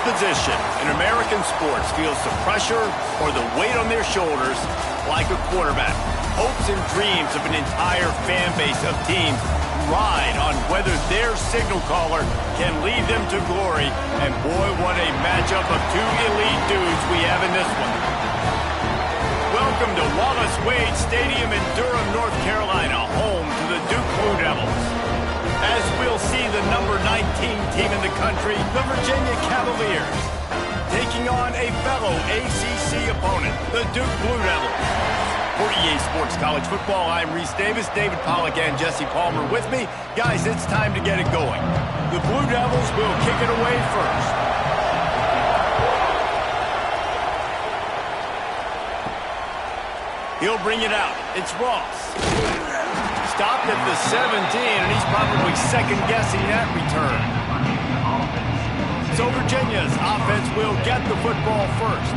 position in American sports feels the pressure or the weight on their shoulders like a quarterback. Hopes and dreams of an entire fan base of teams ride on whether their signal caller can lead them to glory. And boy, what a matchup of two elite dudes we have in this one. Welcome to Wallace Wade Stadium in Durham, North Carolina, home to the Duke Blue Devils. As we'll see the number 19 team in the country, the Virginia Cavaliers, taking on a fellow ACC opponent, the Duke Blue Devils. For EA Sports College Football, I'm Reese Davis, David Pollack, and Jesse Palmer with me. Guys, it's time to get it going. The Blue Devils will kick it away first. He'll bring it out. It's Ross. Stopped at the 17, and he's probably second-guessing that return. So Virginia's offense will get the football first.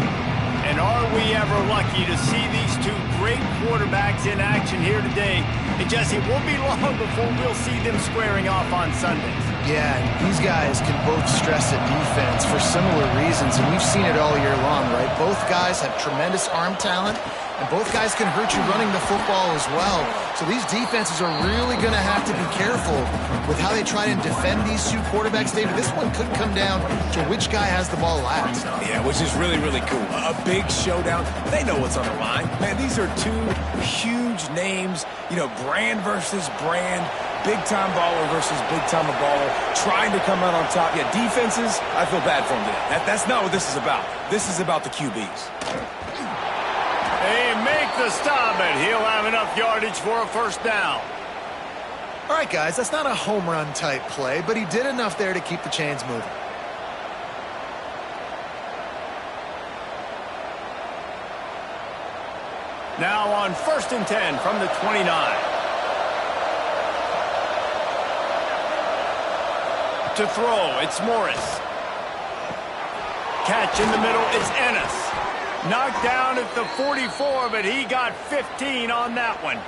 And are we ever lucky to see these two great quarterbacks in action here today? And Jesse, it won't be long before we'll see them squaring off on Sundays. Yeah, these guys can both stress a defense for similar reasons, and we've seen it all year long, right? Both guys have tremendous arm talent, and both guys can hurt you running the football as well. So these defenses are really going to have to be careful with how they try and defend these two quarterbacks. David, this one could come down to which guy has the ball last. Yeah, which is really, really cool. A big showdown. They know what's on the line. Man, these are two huge names, you know, brand versus brand, big-time baller versus big-time baller, trying to come out on top. Yeah, defenses, I feel bad for them today. That's not what this is about. This is about the QBs. They make the stop, and he'll have enough yardage for a first down. All right, guys, that's not a home run type play, but he did enough there to keep the chains moving. Now on 1st and 10 from the 29. To throw, it's Morris. Catch in the middle, it's Ennis. Knocked down at the 44, but he got 15 on that one.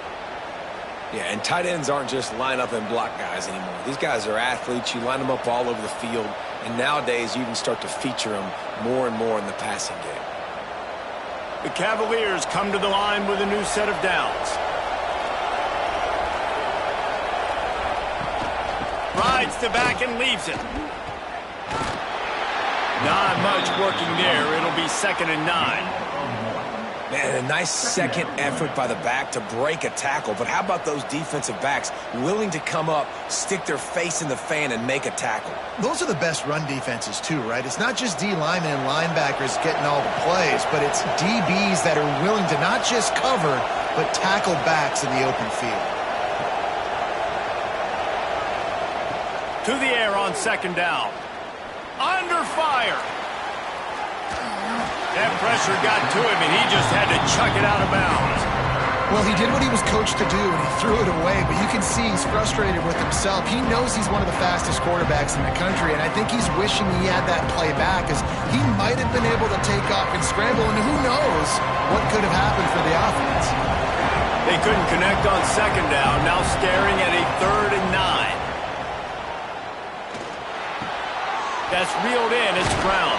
Yeah, and tight ends aren't just line up and block guys anymore. These guys are athletes. You line them up all over the field, and nowadays you can start to feature them more and more in the passing game. The Cavaliers come to the line with a new set of downs. Rides the back and leaves it. Not much working there. It'll be 2nd and 9. Man, a nice second effort by the back to break a tackle. But how about those defensive backs willing to come up, stick their face in the fan, and make a tackle? Those are the best run defenses, too, right? It's not just D linemen and linebackers getting all the plays, but it's DBs that are willing to not just cover, but tackle backs in the open field. To the air on 2nd down. Under fire. That pressure got to him, and he just had to chuck it out of bounds. Well, he did what he was coached to do, and he threw it away, but you can see he's frustrated with himself. He knows he's one of the fastest quarterbacks in the country, and I think he's wishing he had that play back, as he might have been able to take off and scramble, and who knows what could have happened for the offense. They couldn't connect on 2nd down, now staring at a 3rd and 9. That's reeled in, it's Brown.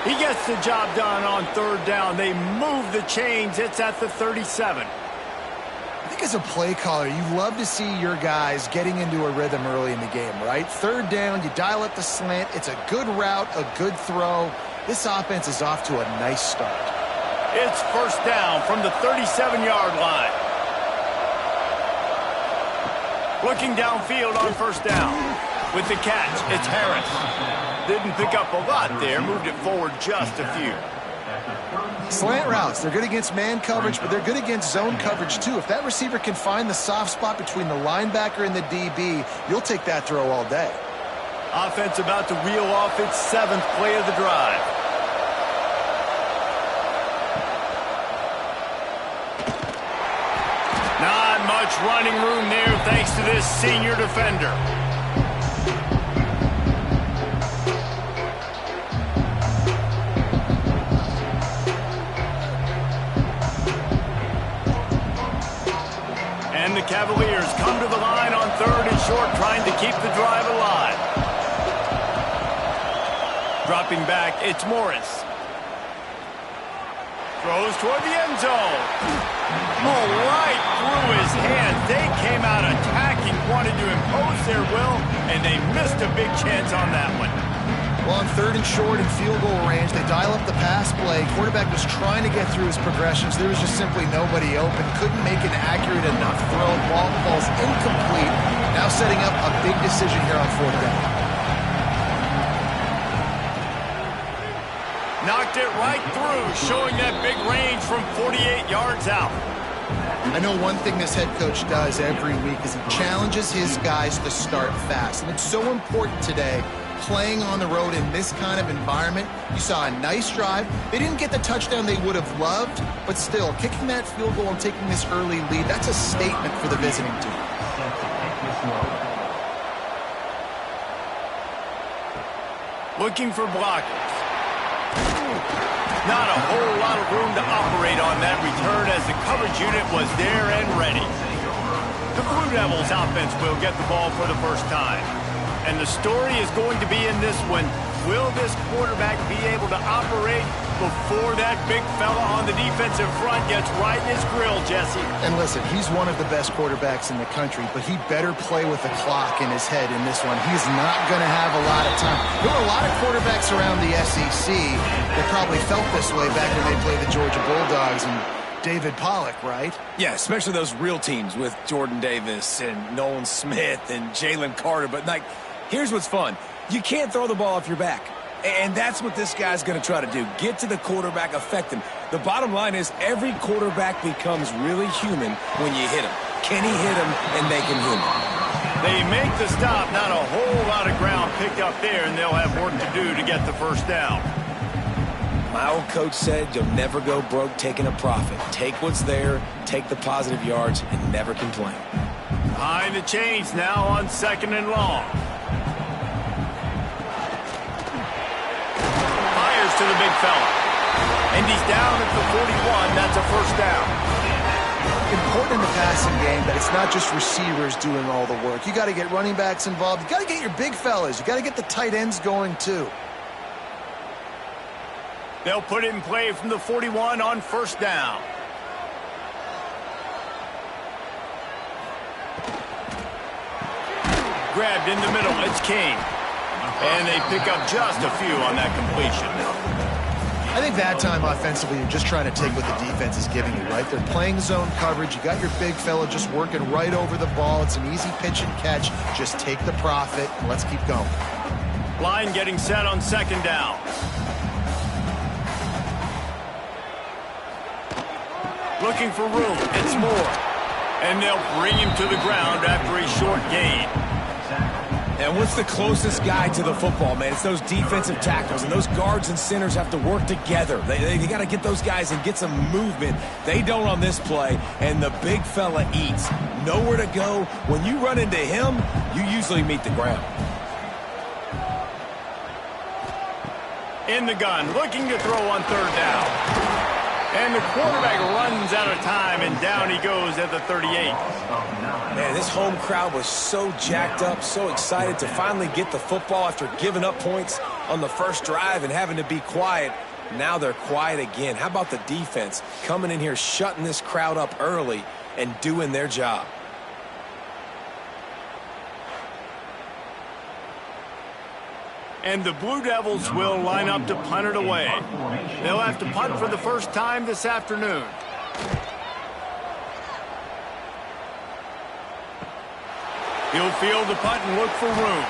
He gets the job done on 3rd down. They move the chains. It's at the 37. I think as a play caller, you love to see your guys getting into a rhythm early in the game, right? 3rd down, you dial up the slant. It's a good route, a good throw. This offense is off to a nice start. It's 1st down from the 37-yard line. Looking downfield on 1st down. With the catch, it's Harris. Didn't pick up a lot there, moved it forward just a few. Slant routes, they're good against man coverage, but they're good against zone coverage too. If that receiver can find the soft spot between the linebacker and the DB, you'll take that throw all day. Offense about to reel off its 7th play of the drive. Not much running room there thanks to this senior defender. And the Cavaliers come to the line on 3rd and short, trying to keep the drive alive. Dropping back, it's Morris. Throws toward the end zone. Oh, right through his hands. They came out attacking, wanted to impose their will, and they missed a big chance on that one. Well, on 3rd and short and field goal range, they dial up the pass play. Quarterback was trying to get through his progressions. There was just simply nobody open. Couldn't make an accurate enough throw. Ball falls incomplete. Now setting up a big decision here on 4th down. Knocked it right through, showing that big range from 48 yards out. I know one thing this head coach does every week is he challenges his guys to start fast. And it's so important today, playing on the road in this kind of environment. You saw a nice drive. They didn't get the touchdown they would have loved, but still, kicking that field goal and taking this early lead, that's a statement for the visiting team. Looking for blockers. Not a whole lot of room to operate on that return as the coverage unit was there and ready. The Blue Devils offense will get the ball for the first time. And the story is going to be in this one. Will this quarterback be able to operate before that big fella on the defensive front gets right in his grill, Jesse? And listen, he's one of the best quarterbacks in the country, but he better play with the clock in his head in this one. He's not going to have a lot of time. There were a lot of quarterbacks around the SEC that probably felt this way back when they played the Georgia Bulldogs and David Pollock, right? Yeah, especially those real teams with Jordan Davis and Nolan Smith and Jalen Carter. But, like, here's what's fun. You can't throw the ball off your back. And that's what this guy's going to try to do. Get to the quarterback, affect him. The bottom line is every quarterback becomes really human when you hit him. Can he hit him and make him human? They make the stop. Not a whole lot of ground picked up there, and they'll have work to do to get the first down. My old coach said you'll never go broke taking a profit. Take what's there, take the positive yards, and never complain. Behind the chains now on 2nd and long. Fires to the big fella. And he's down at the 41. That's a first down. Important in the passing game that it's not just receivers doing all the work. You got to get running backs involved. You got to get your big fellas. You got to get the tight ends going too. They'll put it in play from the 41 on first down. Grabbed in the middle, it's King. And they pick up just a few on that completion. I think that time offensively, you're just trying to take what the defense is giving you, right? They're playing zone coverage. You got your big fella just working right over the ball. It's an easy pitch and catch. Just take the profit, and let's keep going. Line getting set on 2nd down. Looking for room. It's Moore. And they'll bring him to the ground after a short gain. And what's the closest guy to the football, man? It's those defensive tackles, and those guards and centers have to work together. They got to get those guys and get some movement. They don't on this play, and the big fella eats. Nowhere to go. When you run into him, you usually meet the ground. In the gun, looking to throw on 3rd down. And the quarterback runs out of time, and down he goes at the 38. Man, this home crowd was so jacked up, so excited to finally get the football after giving up points on the first drive and having to be quiet. Now they're quiet again. How about the defense coming in here, shutting this crowd up early and doing their job? And the Blue Devils will line up to punt it away. They'll have to punt for the first time this afternoon. He'll field the punt and look for room.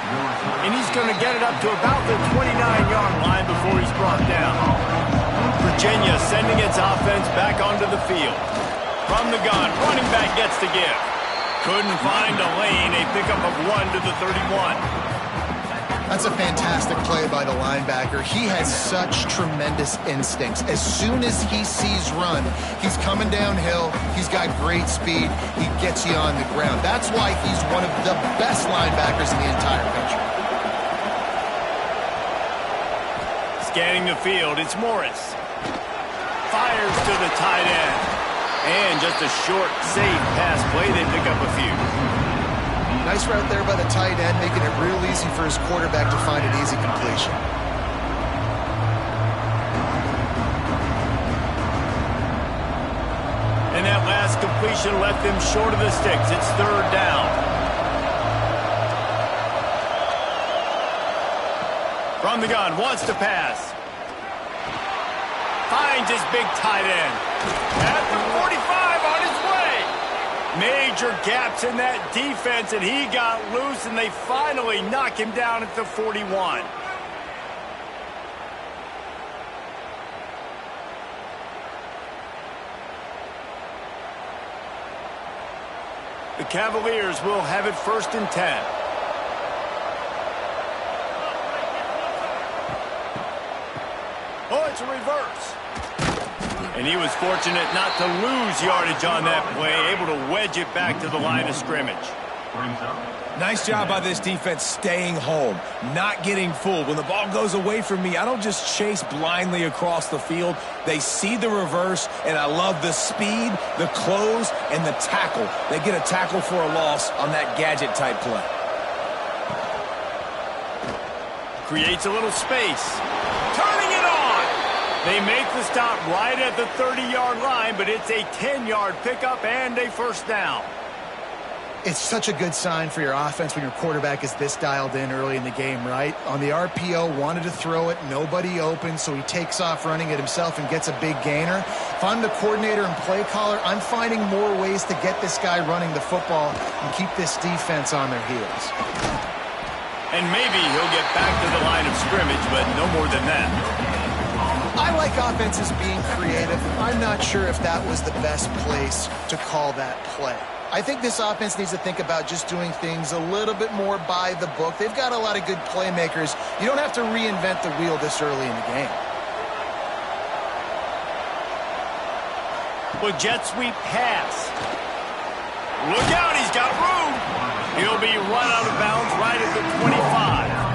And he's going to get it up to about the 29-yard line before he's brought down. Virginia sending its offense back onto the field. From the gun, running back gets the give. Couldn't find a lane, a pickup of 1 to the 31. That's a fantastic play by the linebacker. He has such tremendous instincts. As soon as he sees run, he's coming downhill. He's got great speed. He gets you on the ground. That's why he's one of the best linebackers in the entire country. Scanning the field, it's Morris. Fires to the tight end. And just a short, safe pass play. They pick up a few. Nice route there by the tight end, making it real easy for his quarterback to find an easy completion. last completion left them short of the sticks. It's third down. From the gun, wants to pass. Finds his big tight end. At the 45, on his way. Major gaps in that defense, and he got loose, and they finally knock him down at the 41. The Cavaliers will have it 1st and 10. Oh, it's a reverse. And he was fortunate not to lose yardage on that play, able to wedge it back to the line of scrimmage. Nice job by this defense staying home, not getting fooled. When the ball goes away from me, I don't just chase blindly across the field. They see the reverse, and I love the speed, the close, and the tackle. They get a tackle for a loss on that gadget-type play. Creates a little space. Turning it on! They make the stop right at the 30-yard line, but it's a 10-yard pickup and a first down. It's such a good sign for your offense when your quarterback is this dialed in early in the game, right? On the RPO, wanted to throw it, nobody open, so he takes off running it himself and gets a big gainer. If I'm the coordinator and play caller, I'm finding more ways to get this guy running the football and keep this defense on their heels. And maybe he'll get back to the line of scrimmage, but no more than that. I like offenses being creative. I'm not sure if that was the best place to call that play. I think this offense needs to think about just doing things a little bit more by the book. They've got a lot of good playmakers. You don't have to reinvent the wheel this early in the game. Well, jet sweep pass. Look out, he's got room. He'll be run out of bounds right at the 25.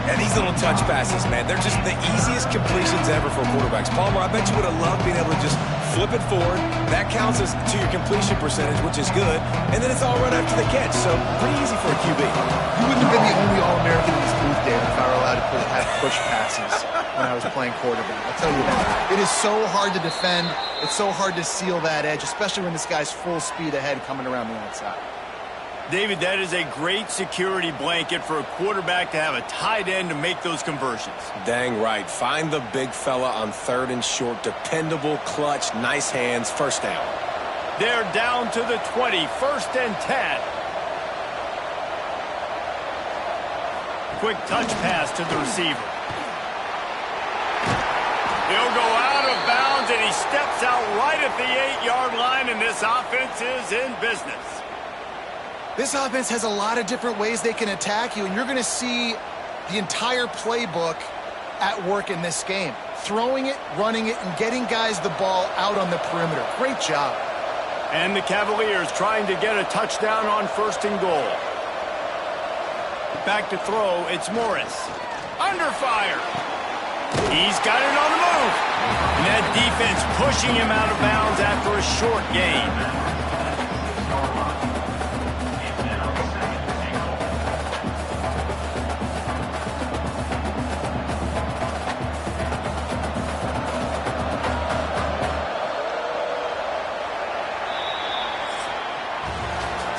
And these little touch passes, man, they're just the easiest completions ever for quarterbacks. Palmer, I bet you would have loved being able to just flip it forward. That counts as to your completion percentage, which is good. And then it's all run after the catch, so pretty easy for a QB. You wouldn't have been the only All-American in this booth, David, if I were allowed to have push passes when I was playing quarterback. I'll tell you that. It is so hard to defend. It's so hard to seal that edge, especially when this guy's full speed ahead coming around the outside. David, that is a great security blanket for a quarterback to have a tight end to make those conversions. Dang right. Find the big fella on 3rd and short. Dependable, clutch, nice hands, first down. They're down to the 20, 1st and 10. Quick touch pass to the receiver. He'll go out of bounds, and he steps out right at the 8-yard line, and this offense is in business. This offense has a lot of different ways they can attack you, and you're going to see the entire playbook at work in this game. Throwing it, running it, and getting guys the ball out on the perimeter. Great job. And the Cavaliers trying to get a touchdown on 1st and goal. Back to throw, it's Morris. Under fire. He's got it on the move. And that defense pushing him out of bounds after a short gain.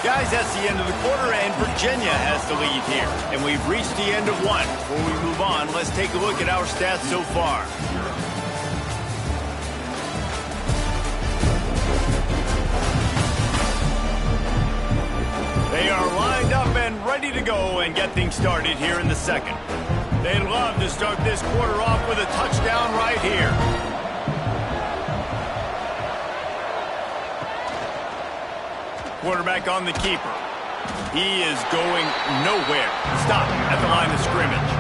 Guys, that's the end of the quarter, and Virginia has the lead here. And we've reached the end of one. Before we move on, let's take a look at our stats so far. They are lined up and ready to go and get things started here in the second. They'd love to start this quarter off with a touchdown right here. Quarterback on the keeper. He is going nowhere. Stop at the line of scrimmage.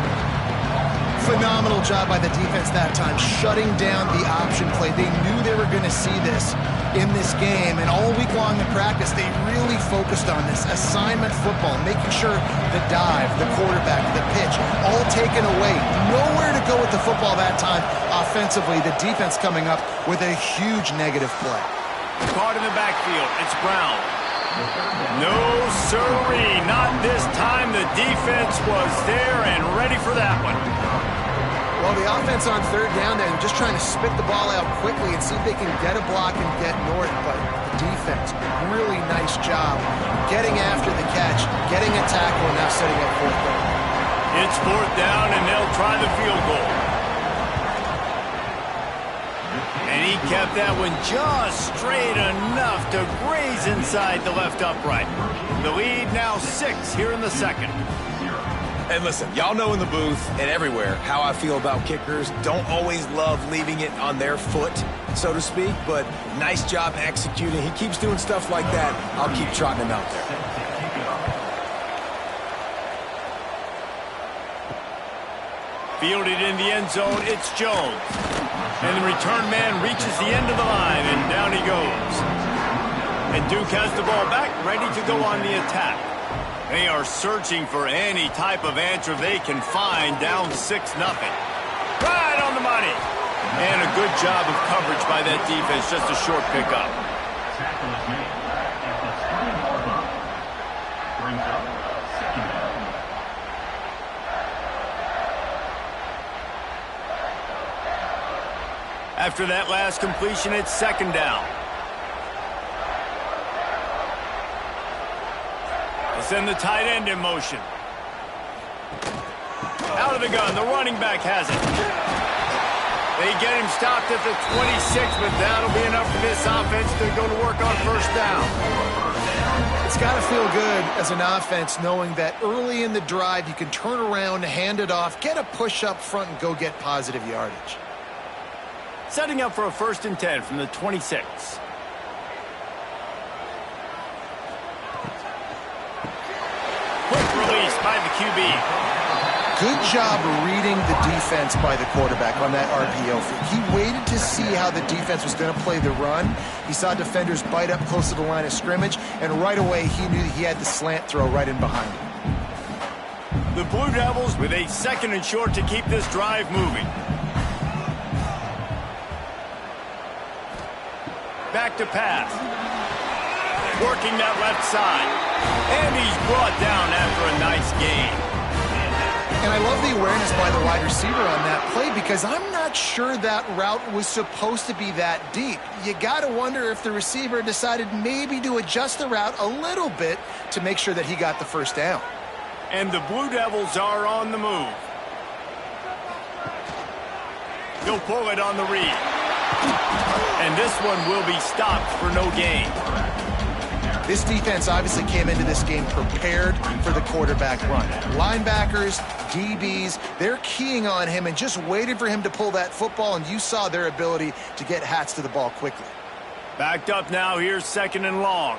Phenomenal job by the defense that time, shutting down the option play. They knew they were going to see this in this game, and all week long in practice, they really focused on this assignment football, making sure the dive, the quarterback, the pitch, all taken away. Nowhere to go with the football that time offensively. The defense coming up with a huge negative play. Caught in the backfield. It's Brown. No, sirree, not this time. The defense was there and ready for that one. Well, the offense on third down there, they're just trying to spit the ball out quickly and see if they can get a block and get north. But the defense, really nice job getting after the catch, getting a tackle, and now setting up fourth down. It's fourth down, and they'll try the field goal. And he kept that one just straight enough to graze inside the left upright. The lead now 6 here in the second. And listen, y'all know in the booth and everywhere how I feel about kickers. Don't always love leaving it on their foot, so to speak, but nice job executing. He keeps doing stuff like that. I'll keep trotting him out there. Fielded in the end zone, it's Jones. And the return man reaches the end of the line, and down he goes. And Duke has the ball back, ready to go on the attack. They are searching for any type of answer they can find, down 6-0. Right on the money. And a good job of coverage by that defense, just a short pickup. After that last completion, it's second down. Send the tight end in motion. Out of the gun, the running back has it. They get him stopped at the 26, but that'll be enough for this offense to go to work on first down. It's got to feel good as an offense knowing that early in the drive you can turn around, hand it off, get a push up front, and go get positive yardage. Setting up for a 1st and 10 from the 26. Quick release by the QB. Good job reading the defense by the quarterback on that RPO. He waited to see how the defense was going to play the run. He saw defenders bite up close to the line of scrimmage, and right away he knew he had the slant throw right in behind him. The Blue Devils with a 2nd and short to keep this drive moving. Back to pass. Working that left side. And he's brought down after a nice gain. And I love the awareness by the wide receiver on that play because I'm not sure that route was supposed to be that deep. You got to wonder if the receiver decided maybe to adjust the route a little bit to make sure that he got the first down. And the Blue Devils are on the move. He'll pull it on the read. And this one will be stopped for no gain. This defense obviously came into this game prepared for the quarterback run. Linebackers, DBs, they're keying on him and just waited for him to pull that football, and you saw their ability to get hats to the ball quickly. Backed up now, here's 2nd and long.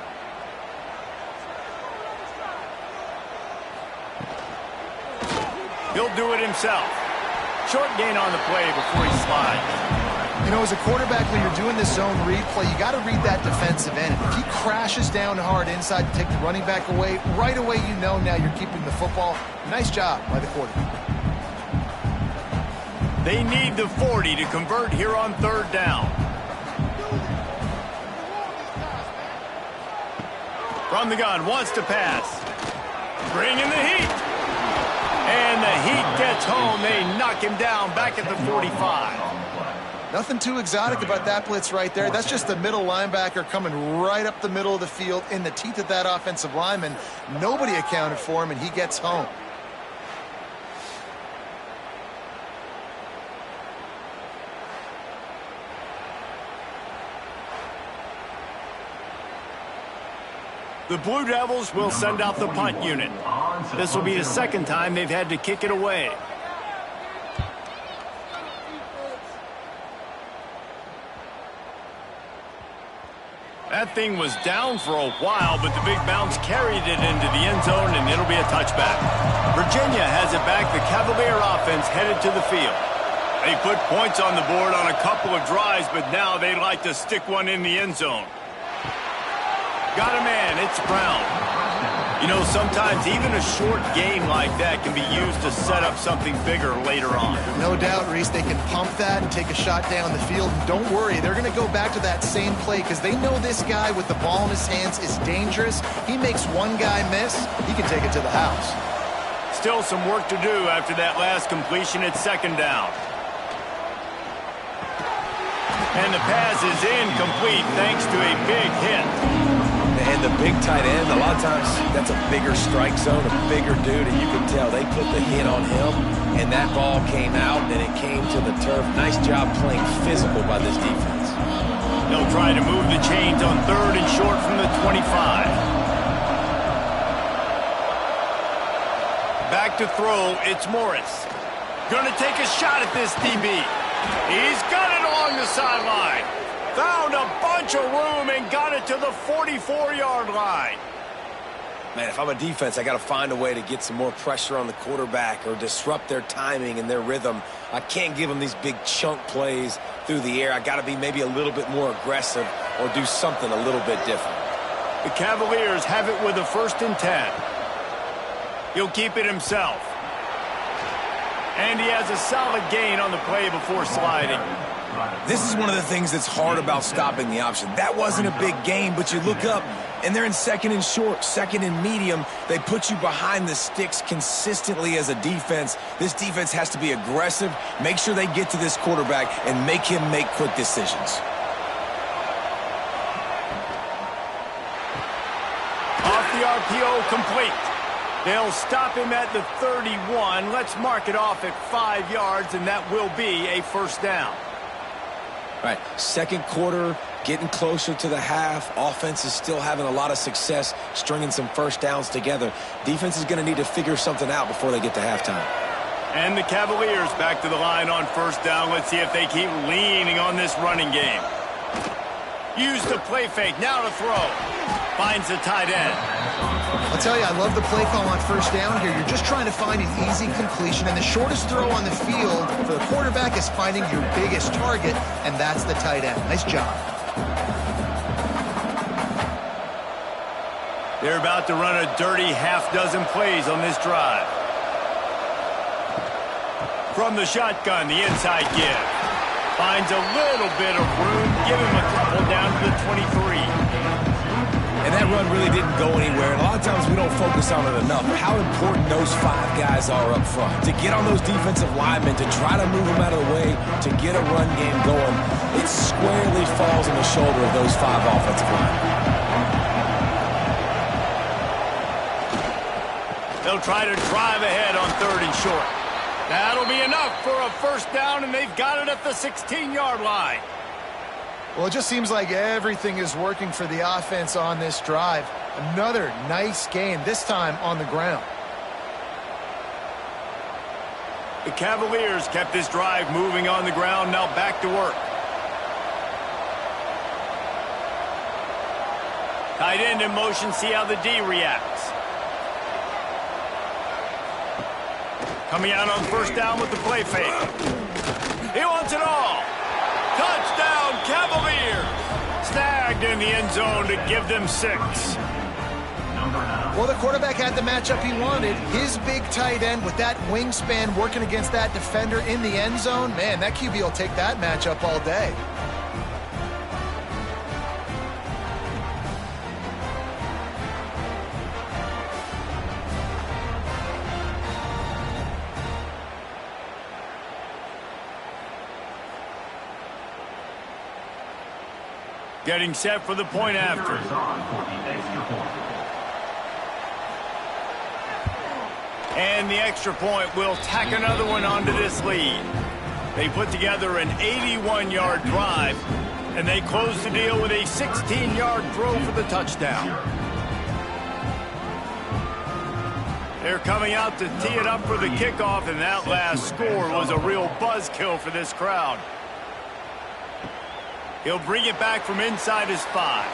He'll do it himself. Short gain on the play before he slides. You know, as a quarterback, when you're doing this zone read play, you got to read that defensive end. If he crashes down hard inside to take the running back away, right away you know now you're keeping the football. Nice job by the quarterback. They need the 40 to convert here on 3rd down. From the gun, wants to pass. Bring in the heat. And the heat gets home. They knock him down back at the 45. Nothing too exotic about that blitz right there. That's just the middle linebacker coming right up the middle of the field in the teeth of that offensive lineman. Nobody accounted for him, and he gets home. The Blue Devils will send out the punt unit. This will be the 2nd time they've had to kick it away. That thing was down for a while, but the big bounce carried it into the end zone, and it'll be a touchback. Virginia has it back. The Cavalier offense headed to the field. They put points on the board on a couple of drives, but now they like to stick one in the end zone. Got a man. It's Brown. You know, sometimes even a short game like that can be used to set up something bigger later on. No doubt, Reese, they can pump that and take a shot down the field. And don't worry, they're going to go back to that same play because they know this guy with the ball in his hands is dangerous. He makes one guy miss, he can take it to the house. Still some work to do after that last completion at 2nd down. And the pass is incomplete thanks to a big hit. And the big tight end, a lot of times that's a bigger strike zone, a bigger dude, and you can tell they put the hit on him, and that ball came out, and it came to the turf. Nice job playing physical by this defense. They'll try to move the chains on 3rd and short from the 25. Back to throw, it's Morris. Gonna take a shot at this DB. He's got it along the sideline. Found a bunch of room and got it to the 44-yard line. Man, if I'm a defense, I got to find a way to get some more pressure on the quarterback or disrupt their timing and their rhythm. I can't give them these big chunk plays through the air. I got to be maybe a little bit more aggressive or do something a little bit different. The Cavaliers have it with a 1st and 10. He'll keep it himself. And he has a solid gain on the play before sliding. This is one of the things that's hard about stopping the option. That wasn't a big gain, but you look up, and they're in 2nd and short, 2nd and medium. They put you behind the sticks consistently as a defense. This defense has to be aggressive, make sure they get to this quarterback, and make him make quick decisions. Off the RPO, complete. They'll stop him at the 31. Let's mark it off at 5 yards, and that will be a 1st down. All right, 2nd quarter, getting closer to the half. Offense is still having a lot of success stringing some 1st downs together. Defense is going to need to figure something out before they get to halftime. And the Cavaliers back to the line on 1st down. Let's see if they keep leaning on this running game. Use the play fake, now to throw. Finds the tight end. I'll tell you, I love the play call on 1st down here. You're just trying to find an easy completion, and the shortest throw on the field for the quarterback is finding your biggest target, and that's the tight end. Nice job. They're about to run a dirty half-dozen plays on this drive. From the shotgun, the inside give. Finds a little bit of room. Give him a couple down to the 23. And that run really didn't go anywhere. And a lot of times we don't focus on it enough. How important those 5 guys are up front. To get on those defensive linemen, to try to move them out of the way, to get a run game going, it squarely falls on the shoulder of those 5 offensive linemen. They'll try to drive ahead on 3rd and short. That'll be enough for a 1st down, and they've got it at the 16-yard line. Well, it just seems like everything is working for the offense on this drive. Another nice gain, this time on the ground. The Cavaliers kept this drive moving on the ground, now back to work. Tight end in motion, see how the D reacts. Coming out on 1st down with the play fake. He wants it all. Touchdown, Cavaliers! Snagged in the end zone to give them 6. Well, the quarterback had the matchup he wanted. His big tight end with that wingspan working against that defender in the end zone. Man, that QB will take that matchup all day. Getting set for the point after. And the extra point will tack another one onto this lead. They put together an 81-yard drive, and they close the deal with a 16-yard throw for the touchdown. They're coming out to tee it up for the kickoff, and that last score was a real buzzkill for this crowd. He'll bring it back from inside his 5.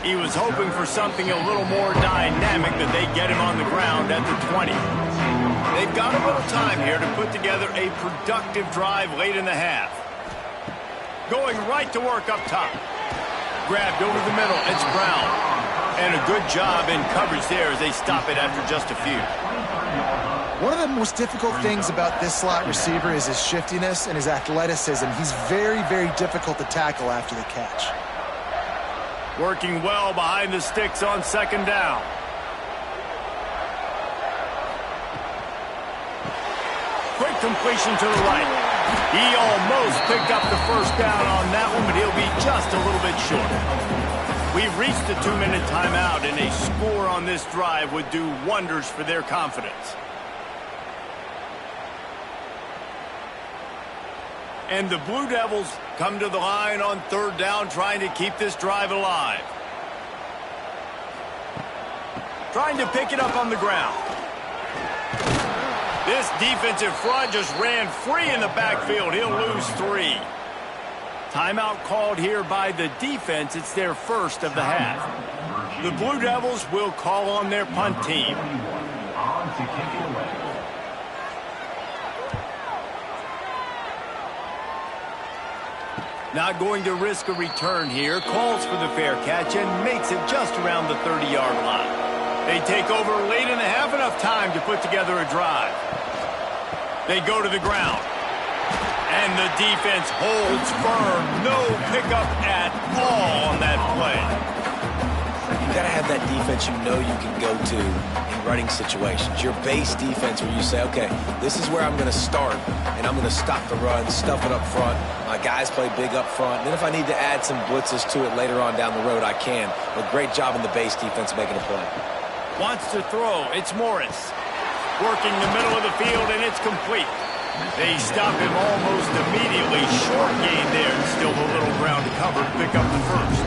He was hoping for something a little more dynamic, that they get him on the ground at the 20. They've got a little time here to put together a productive drive late in the half. Going right to work up top. Grabbed over the middle, it's Brown. And a good job in coverage there as they stop it after just a few. One of the most difficult things about this slot receiver is his shiftiness and his athleticism. He's very, very difficult to tackle after the catch. Working well behind the sticks on 2nd down. Quick completion to the right. He almost almost picked up the first down on that one, but he'll be just a little bit short. We've reached the 2-minute timeout, and a score on this drive would do wonders for their confidence. And the Blue Devils come to the line on 3rd down, trying to keep this drive alive. Trying to pick it up on the ground. This defensive front just ran free in the backfield. He'll lose 3. Timeout called here by the defense. It's their first of the half. The Blue Devils will call on their punt team. Not going to risk a return here. Calls for the fair catch and makes it just around the 30-yard line. They take over late in the half, enough time to put together a drive. They go to the ground. And the defense holds firm. No pickup at all on that play. You got to have that defense you know you can go to in running situations. Your base defense where you say, okay, this is where I'm going to start, and I'm going to stop the run, stuff it up front. My guys play big up front. Then if I need to add some blitzes to it later on down the road, I can. But great job in the base defense making a play. Wants to throw. It's Morris. Working the middle of the field, and it's complete. They stop him almost immediately. Short gain there. Still a little ground to cover to pick up the first.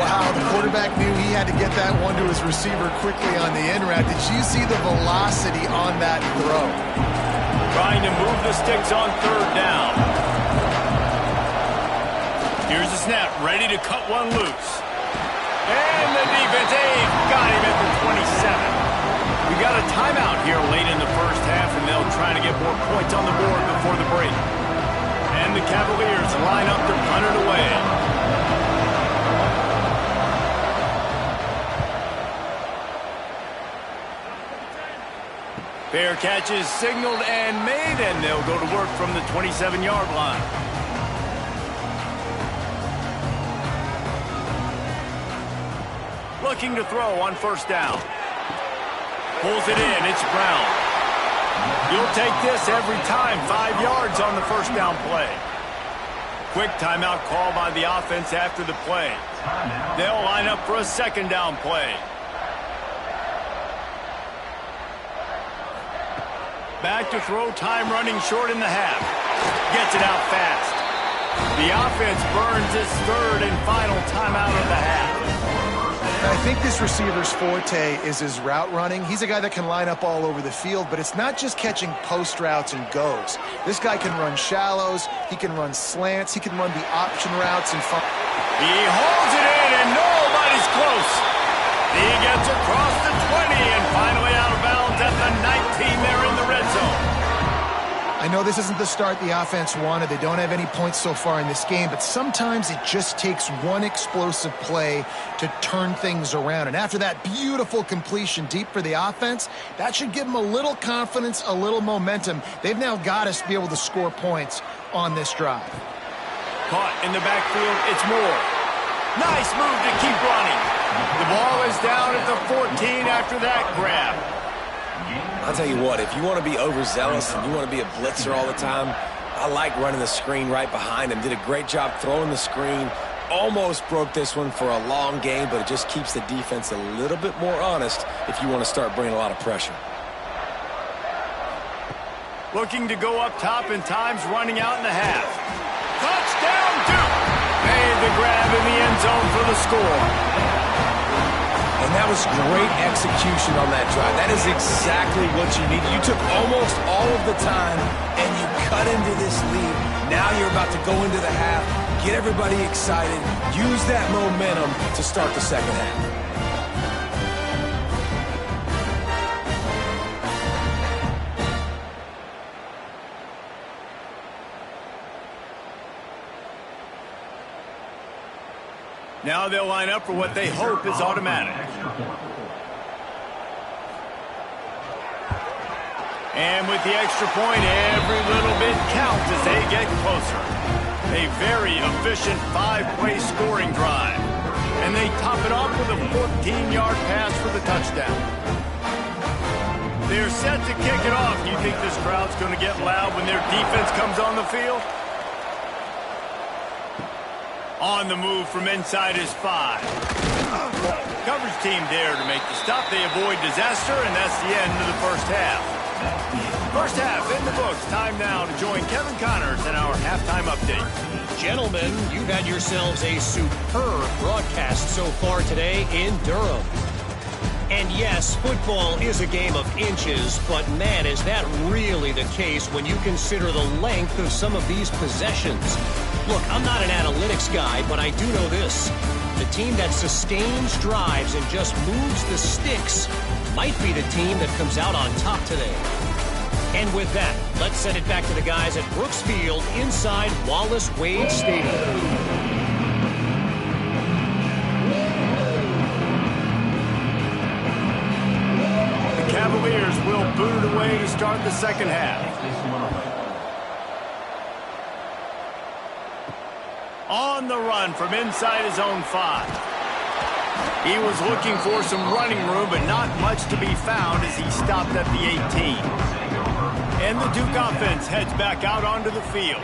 Wow, the quarterback knew he had to get that one to his receiver quickly on the in route. Did you see the velocity on that throw? Trying to move the sticks on 3rd down. Here's the snap. Ready to cut one loose. And the defense, got him at the 27. We got a timeout here late in the first half, and they'll try to get more points on the board before the break. And the Cavaliers line up to punt it away. Fair catch is signaled and made, and they'll go to work from the 27-yard line. Looking to throw on 1st down. Pulls it in. It's Brown. You'll take this every time. 5 yards on the 1st down play. Quick timeout call by the offense after the play. They'll line up for a 2nd down play. Back to throw. Time running short in the half. Gets it out fast. The offense burns its 3rd and final timeout of the half. I think this receiver's forte is his route running. He's a guy that can line up all over the field, but it's not just catching post routes and goes. This guy can run shallows, he can run slants, he can run the option routes and fun. He holds it in, and nobody's close. He gets across the 20 and finally out of bounds at the 19 there in the red zone. I know this isn't the start the offense wanted. They don't have any points so far in this game, but sometimes it just takes one explosive play to turn things around. And after that beautiful completion deep for the offense, that should give them a little confidence, a little momentum. They've now got to be able to score points on this drive. Caught in the backfield, it's Moore. Nice move to keep running. The ball is down at the 14 after that grab. I'll tell you what, if you want to be overzealous and you want to be a blitzer all the time, I like running the screen right behind him. Did a great job throwing the screen. Almost broke this one for a long game, but it just keeps the defense a little bit more honest if you want to start bringing a lot of pressure. Looking to go up top, and time's running out in the half. Touchdown, Duke! Made the grab in the end zone for the score. And that was great execution on that drive. That is exactly what you need. You took almost all of the time, and you cut into this lead. Now you're about to go into the half, get everybody excited, use that momentum to start the 2nd half. Now they'll line up for what they hope is automatic. And with the extra point, every little bit counts as they get closer. A very efficient 5-play scoring drive. And they top it off with a 14-yard pass for the touchdown. They're set to kick it off. Do you think this crowd's going to get loud when their defense comes on the field? On the move from inside his 5. Coverage team there to make the stop. They avoid disaster, and that's the end of the first half. First half in the books. Time now to join Kevin Connors in our halftime update. Gentlemen, you've had yourselves a superb broadcast so far today in Durham. And yes, football is a game of inches, but man, is that really the case when you consider the length of some of these possessions. Look, I'm not an analytics guy, but I do know this. The team that sustains drives and just moves the sticks might be the team that comes out on top today. And with that, let's send it back to the guys at Brooks Field inside Wallace Wade Stadium. Cavaliers will boot it away to start the second half. On the run from inside his own 5. He was looking for some running room, but not much to be found as he stopped at the 18. And the Duke offense heads back out onto the field.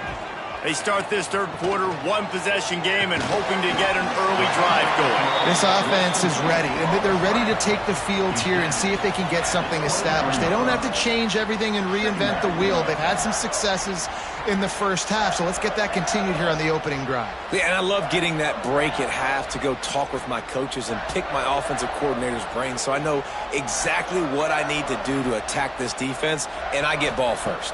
They start this third quarter, one-possession game, and hoping to get an early drive going. This offense is ready. They're ready to take the field here and see if they can get something established. They don't have to change everything and reinvent the wheel. They've had some successes in the first half, so let's get that continued here on the opening drive. Yeah, and I love getting that break at half to go talk with my coaches and pick my offensive coordinator's brain so I know exactly what I need to do to attack this defense, and I get ball first.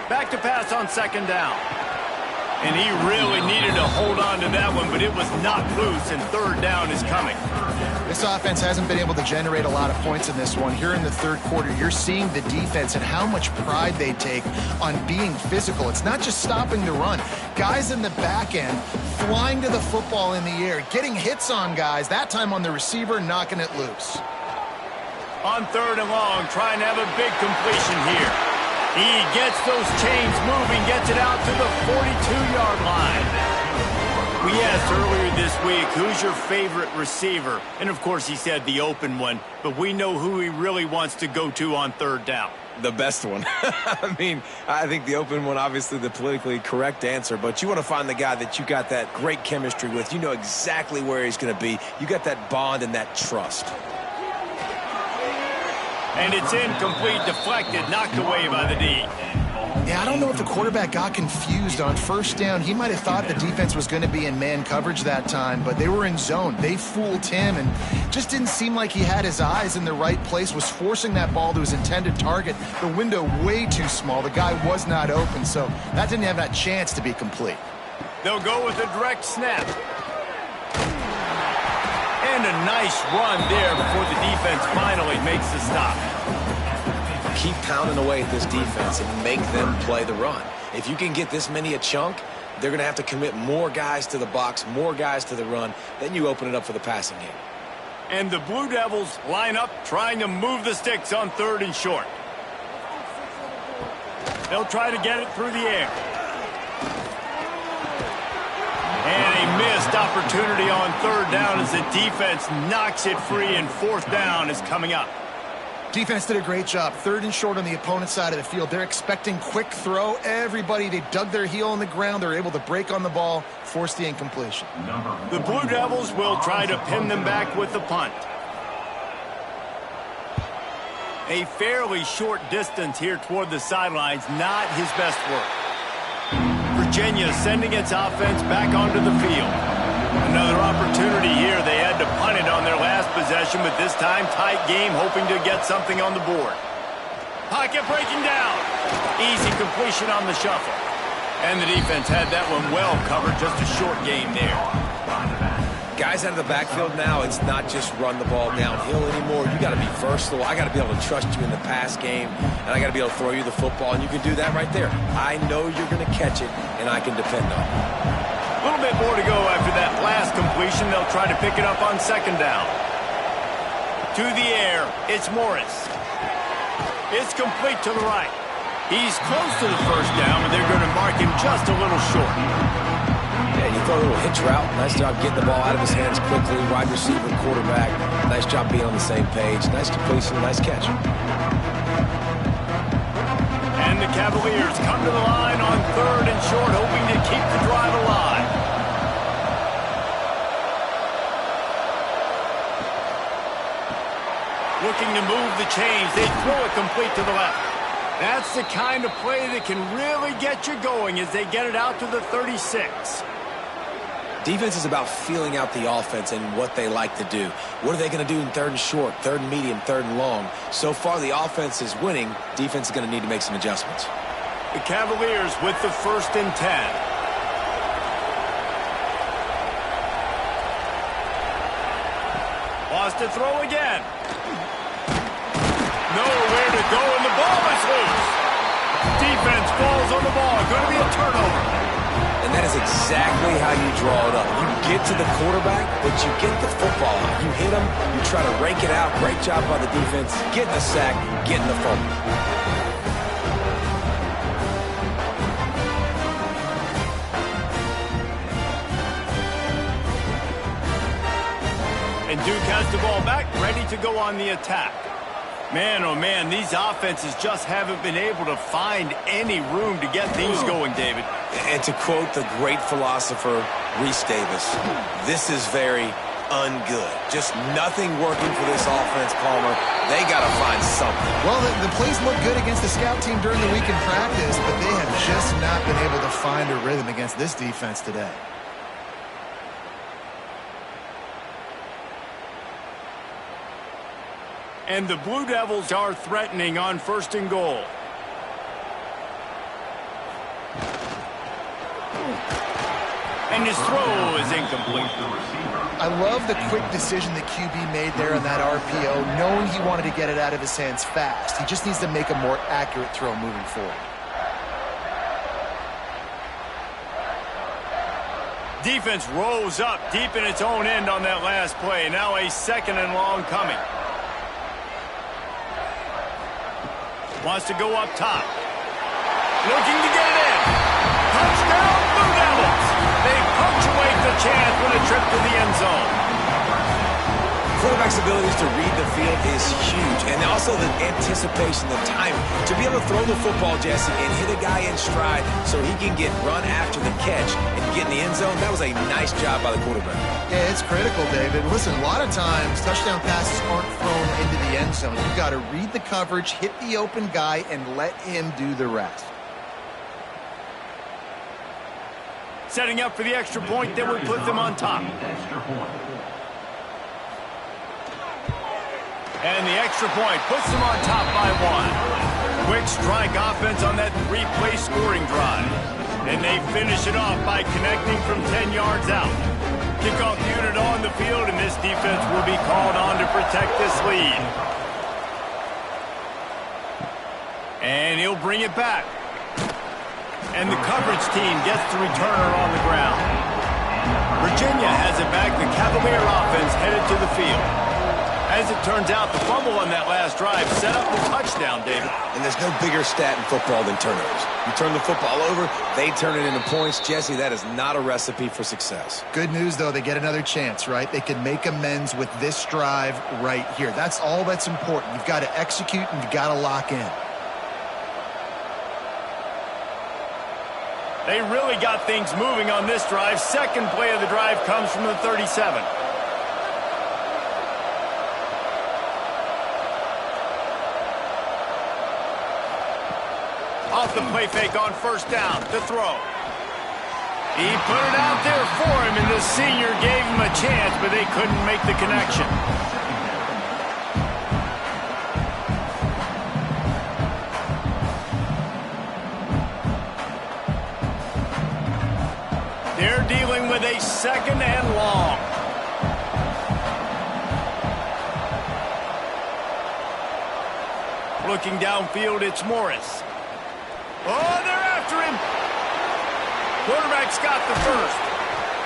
Back to pass on second down. And he really needed to hold on to that one, but it was knocked loose, and third down is coming. This offense hasn't been able to generate a lot of points in this one. Here in the third quarter, you're seeing the defense and how much pride they take on being physical. It's not just stopping the run. Guys in the back end flying to the football in the air, getting hits on guys, that time on the receiver, knocking it loose. On third and long, trying to have a big completion here. He gets those chains moving, gets it out to the 42-yard line. We asked earlier this week, who's your favorite receiver? And, of course, he said the open one, but we know who he really wants to go to on third down. The best one. I mean, I think the open one, obviously the politically correct answer, but you want to find the guy that you got that great chemistry with. You know exactly where he's going to be. You got that bond and that trust. And it's incomplete, deflected, knocked away by the D. Yeah, I don't know if the quarterback got confused on first down. He might have thought the defense was going to be in man coverage that time, but they were in zone. They fooled him and just didn't seem like he had his eyes in the right place, was forcing that ball to his intended target. The window way too small. The guy was not open, so that didn't have that chance to be complete. They'll go with a direct snap. And a nice run there before the defense finally makes the stop. Keep pounding away at this defense and make them play the run. If you can get this many a chunk, they're going to have to commit more guys to the box, more guys to the run. Then you open it up for the passing game. And the Blue Devils line up trying to move the sticks on third and short. They'll try to get it through the air. And a missed opportunity on third down as the defense knocks it free, and fourth down is coming up. Defense did a great job. Third and short on the opponent's side of the field. They're expecting quick throw. Everybody, they dug their heel on the ground. They're able to break on the ball, force the incompletion. The Blue Devils will try to pin them back with the punt. A fairly short distance here toward the sidelines, not his best work. Virginia sending its offense back onto the field. Another opportunity here. They had to punt it on their last possession, but this time tight game, hoping to get something on the board. Pocket breaking down. Easy completion on the shuffle. And the defense had that one well covered. Just a short game there. Guys out of the backfield now, it's not just run the ball downhill anymore. You got to be versatile. I got to be able to trust you in the pass game, and I got to be able to throw you the football, and you can do that right there. I know you're going to catch it, and I can depend on it. A little bit more to go after that last completion. They'll try to pick it up on second down. To the air, it's Morris. It's complete to the right. He's close to the first down, but they're going to mark him just a little short. Yeah, you throw a little hitch route. Nice job getting the ball out of his hands quickly. Wide receiver, quarterback. Nice job being on the same page. Nice completion, nice catch. And the Cavaliers come to the line on 3rd and short, hoping to keep the drive alive. Looking to move the chains. They throw it complete to the left. That's the kind of play that can really get you going as they get it out to the 36. Defense is about feeling out the offense and what they like to do. What are they going to do in 3rd and short, 3rd and medium, 3rd and long? So far, the offense is winning. Defense is going to need to make some adjustments. The Cavaliers with the 1st and 10. Lost to throw again. Nowhere to go, and the ball is loose. Defense falls on the ball. Going to be a turnover. And that is exactly how you draw it up. You get to the quarterback, but you get the football out. You hit him, you try to rake it out. Great job by the defense. Getting the sack, getting the fumble. And Duke has the ball back, ready to go on the attack. Man, oh man, these offenses just haven't been able to find any room to get things going, David. And to quote the great philosopher, Reese Davis, this is very ungood. Just nothing working for this offense, Palmer. They got to find something. Well, the plays look good against the scout team during the week in practice, but they have just not been able to find a rhythm against this defense today. And the Blue Devils are threatening on 1st and goal. And his throw is incomplete. I love the quick decision the QB made there on that RPO, knowing he wanted to get it out of his hands fast. He just needs to make a more accurate throw moving forward. Defense rose up deep in its own end on that last play. Now a 2nd and long coming. Wants to go up top. Looking to get it in. Touchdown, Blue Devils. They punctuate the chance with a trip to the end zone. Quarterback's abilities to read the field is huge. And also the anticipation, the timing. To be able to throw the football, Jesse, and hit a guy in stride so he can get run after the catch and get in the end zone, that was a nice job by the quarterback. Yeah, it's critical, David. Listen, a lot of times touchdown passes aren't thrown into the end zone. You've got to read the coverage, hit the open guy, and let him do the rest. Setting up for the extra point that would put them on top. And the extra point puts them on top by 1. Quick strike offense on that 3-play scoring drive. And they finish it off by connecting from 10 yards out. Kickoff unit on the field, and this defense will be called on to protect this lead. And he'll bring it back. And the coverage team gets the returner on the ground. Virginia has it back. The Cavalier offense headed to the field. As it turns out, the fumble on that last drive set up the touchdown, David. And there's no bigger stat in football than turnovers. You turn the football over, they turn it into points. Jesse, that is not a recipe for success. Good news, though, they get another chance, right? They can make amends with this drive right here. That's all that's important. You've got to execute and you've got to lock in. They really got things moving on this drive. Second play of the drive comes from the 37. Off the play fake on 1st down to throw. He put it out there for him, and the senior gave him a chance, but they couldn't make the connection. They're dealing with a 2nd and long. Looking downfield, it's Morris. Oh, they're after him. Quarterback's got the first.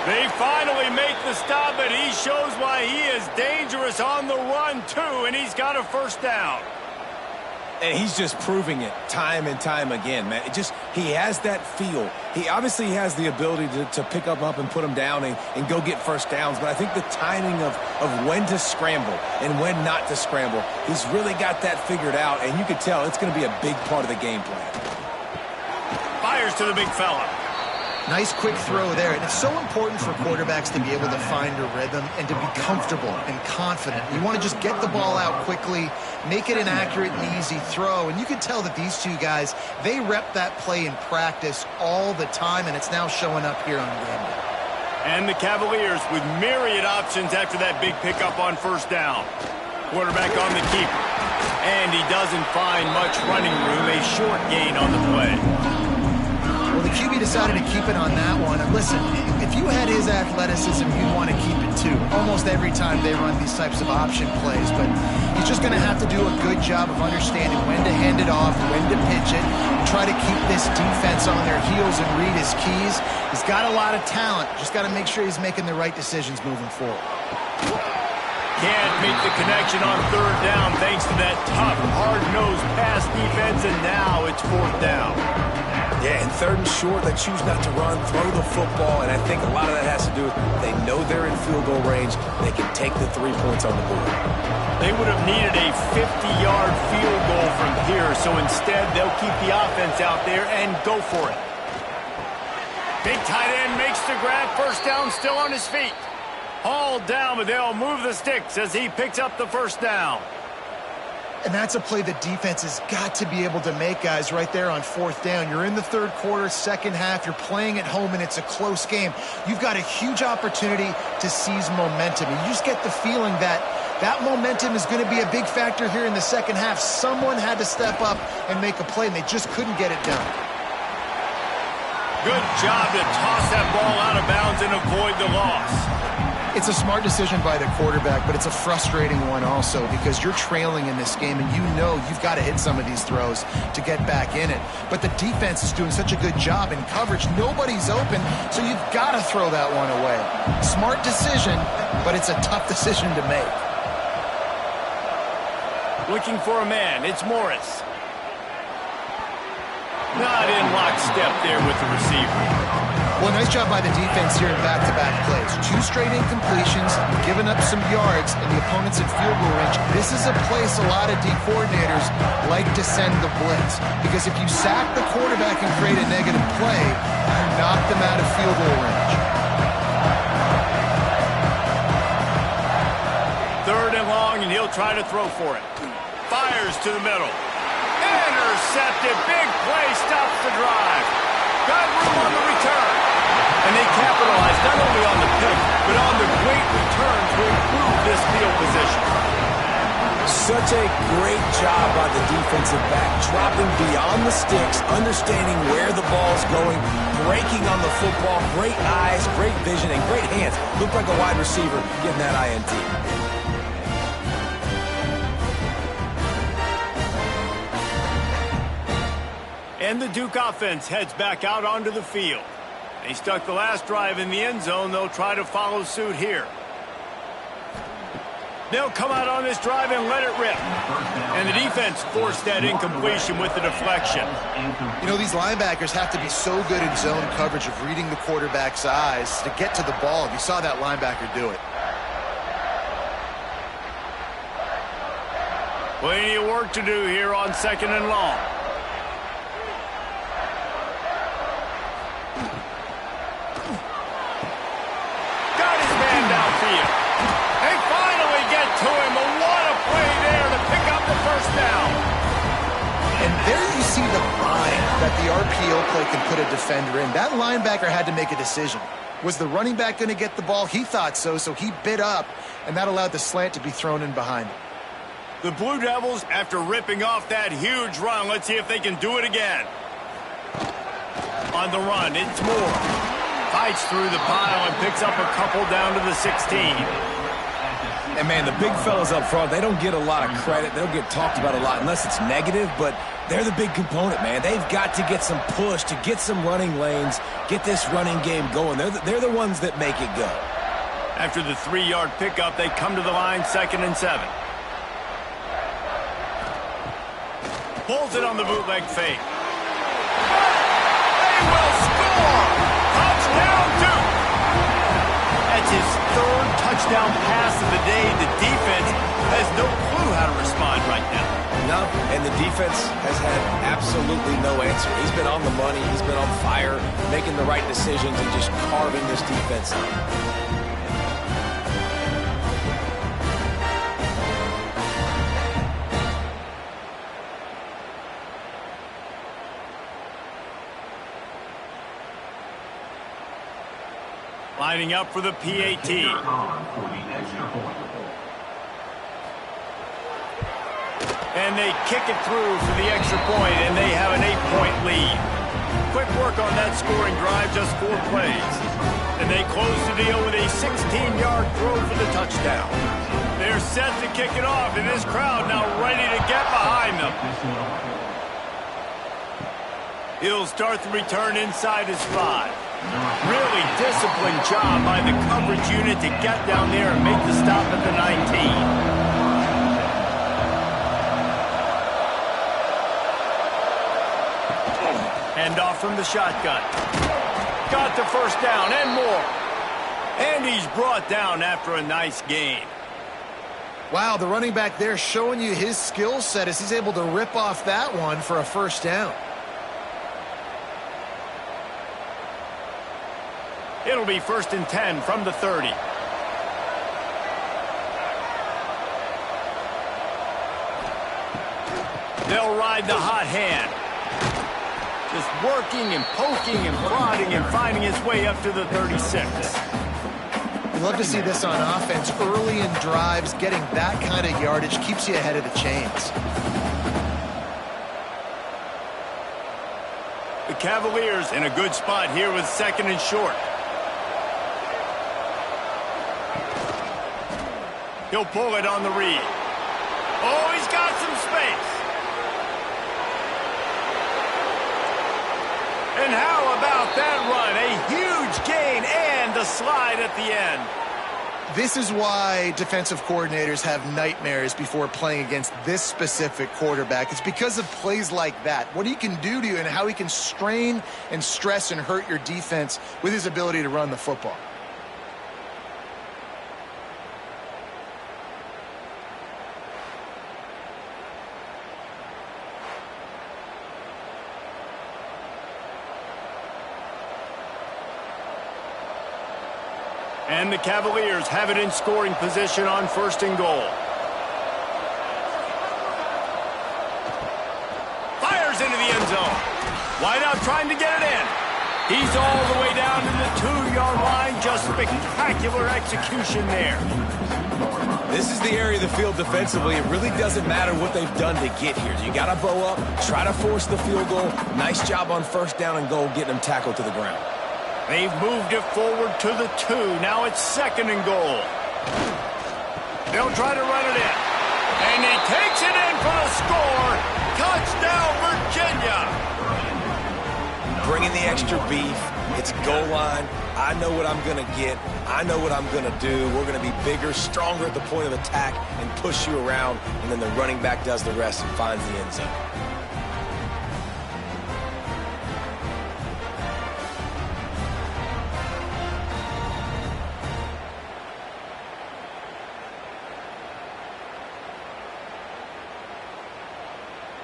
They finally make the stop, but he shows why he is dangerous on the run, too, and he's got a 1st down. And he's just proving it time and time again, man. He has that feel. He obviously has the ability to pick up and put him down and go get 1st downs. But I think the timing of when to scramble and when not to scramble, he's really got that figured out. And you could tell it's going to be a big part of the game plan. Fires to the big fella. Nice quick throw there. And it's so important for quarterbacks to be able to find a rhythm and to be comfortable and confident. You want to just get the ball out quickly, make it an accurate and easy throw. And you can tell that these two guys, they rep that play in practice all the time, and it's now showing up here on game day. And the Cavaliers with myriad options after that big pickup on first down. Quarterback on the keeper. And he doesn't find much running room, a short gain on the play. Well, the QB decided to keep it on that one. And listen, if you had his athleticism, you'd want to keep it too. Almost every time they run these types of option plays. But he's just going to have to do a good job of understanding when to hand it off, when to pitch it, and try to keep this defense on their heels and read his keys. He's got a lot of talent. Just got to make sure he's making the right decisions moving forward. Can't make the connection on third down thanks to that tough, hard-nosed pass defense, and now it's fourth down. Yeah, and third and short, they choose not to run, throw the football, and I think a lot of that has to do with they know they're in field goal range. They can take the 3 points on the board. They would have needed a 50-yard field goal from here, so instead they'll keep the offense out there and go for it. Big tight end makes the grab, first down, still on his feet. All down, but they'll move the sticks as he picks up the first down. And that's a play the defense has got to be able to make, guys, right there on fourth down. You're in the third quarter, second half. You're playing at home, and it's a close game. You've got a huge opportunity to seize momentum. And you just get the feeling that that momentum is going to be a big factor here in the second half. Someone had to step up and make a play, and they just couldn't get it done. Good job to toss that ball out of bounds and avoid the loss. It's a smart decision by the quarterback, but it's a frustrating one also because you're trailing in this game and you know you've got to hit some of these throws to get back in it. But the defense is doing such a good job in coverage. Nobody's open, so you've got to throw that one away. Smart decision, but it's a tough decision to make. Looking for a man, it's Morris. Not in lockstep there with the receiver. Well, nice job by the defense here in back-to-back plays. 2 straight incompletions, giving up some yards, and the opponent's in field goal range. This is a place a lot of D coordinators like to send the blitz. Because if you sack the quarterback and create a negative play, you knock them out of field goal range. Third and long, and he'll try to throw for it. Fires to the middle. Intercepted. Big play. Stops the drive. Got room on the return. And they capitalized not only on the pick, but on the great return to improve this field position. Such a great job by the defensive back, dropping beyond the sticks, understanding where the ball's going, breaking on the football, great eyes, great vision, and great hands. Looked like a wide receiver getting that INT. And the Duke offense heads back out onto the field. They stuck the last drive in the end zone. They'll try to follow suit here. They'll come out on this drive and let it rip. And the defense forced that incompletion with the deflection. You know, these linebackers have to be so good in zone coverage of reading the quarterback's eyes to get to the ball. You saw that linebacker do it. Plenty of work to do here on second and long. To him, and what a play there to pick up the first down. And there you see the bind that the RPO play can put a defender in. That linebacker had to make a decision. Was the running back going to get the ball? He thought so, so he bit up, and that allowed the slant to be thrown in behind him. The Blue Devils, after ripping off that huge run, let's see if they can do it again. On the run, it's Moore. Fights through the pile and picks up a couple down to the 16. And, man, the big fellas up front, they don't get a lot of credit. They don't get talked about a lot unless it's negative, but they're the big component, man. They've got to get some push, to get some running lanes, get this running game going. They're the ones that make it go. After the 3-yard pickup, they come to the line, 2nd and 7. Pulls it on the bootleg fake. They will score! Touchdown, Duke! That's his 3rd touchdown pass of the day. The defense has no clue how to respond right now. No, and the defense has had absolutely no answer. He's been on the money. He's been on fire, making the right decisions and just carving this defense up. Lining up for the PAT. And they kick it through for the extra point, and they have an 8-point lead. Quick work on that scoring drive, just 4 plays. And they close the deal with a 16-yard throw for the touchdown. They're set to kick it off, and this crowd now ready to get behind them. He'll start the return inside his 5. Really disciplined job by the coverage unit to get down there and make the stop at the 19. Hand off from the shotgun. Got the first down and more. And he's brought down after a nice gain. Wow, the running back there showing you his skill set as he's able to rip off that one for a first down. It'll be 1st and 10 from the 30. They'll ride the hot hand. Just working and poking and prodding and finding his way up to the 36. We love to see this on offense. Early in drives, getting that kind of yardage keeps you ahead of the chains. The Cavaliers in a good spot here with 2nd and short. He'll pull it on the read. Oh, he's got some space. And how about that run? A huge gain and a slide at the end. This is why defensive coordinators have nightmares before playing against this specific quarterback. It's because of plays like that. What he can do to you and how he can strain and stress and hurt your defense with his ability to run the football. And the Cavaliers have it in scoring position on 1st and goal. Fires into the end zone. Wide out trying to get it in. He's all the way down to the 2-yard line. Just spectacular execution there. This is the area of the field defensively. It really doesn't matter what they've done to get here. You got to bow up, try to force the field goal. Nice job on 1st down and goal, getting them tackled to the ground. They've moved it forward to the 2. Now it's 2nd and goal. They'll try to run it in. And he takes it in for the score. Touchdown, Virginia. Bringing the extra beef. It's goal line. I know what I'm going to get. I know what I'm going to do. We're going to be bigger, stronger at the point of attack and push you around. And then the running back does the rest and finds the end zone.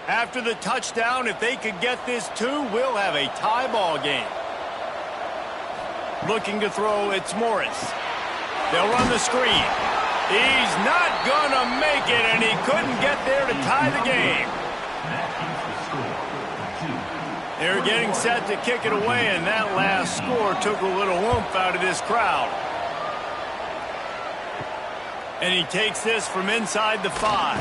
After the touchdown, if they could get this 2, we'll have a tie ball game. Looking to throw, it's Morris. They'll run the screen. He's not gonna make it, and he couldn't get there to tie the game. They're getting set to kick it away, and that last score took a little oomph out of this crowd. And he takes this from inside the 5.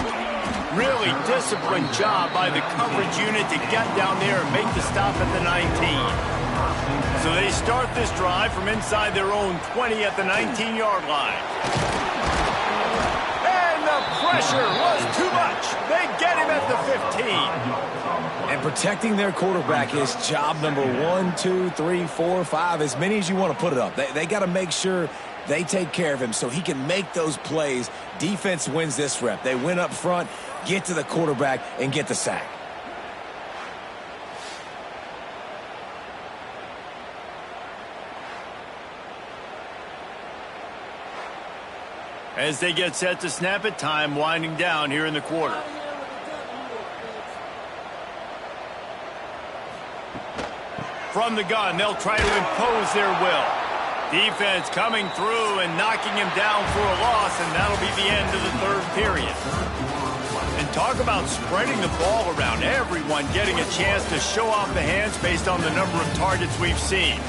Really disciplined job by the coverage unit to get down there and make the stop at the 19. So they start this drive from inside their own 20 at the 19-yard line. And the pressure was too much. They get him at the 15. And protecting their quarterback is job number 1, 2, 3, 4, 5, as many as you want to put it up. They got to make sure they take care of him so he can make those plays. Defense wins this rep. They win up front, get to the quarterback, and get the sack. As they get set to snap it, time winding down here in the quarter. From the gun, they'll try to impose their will. Defense coming through and knocking him down for a loss, and that'll be the end of the third period. And talk about spreading the ball around. Everyone getting a chance to show off the hands based on the number of targets we've seen.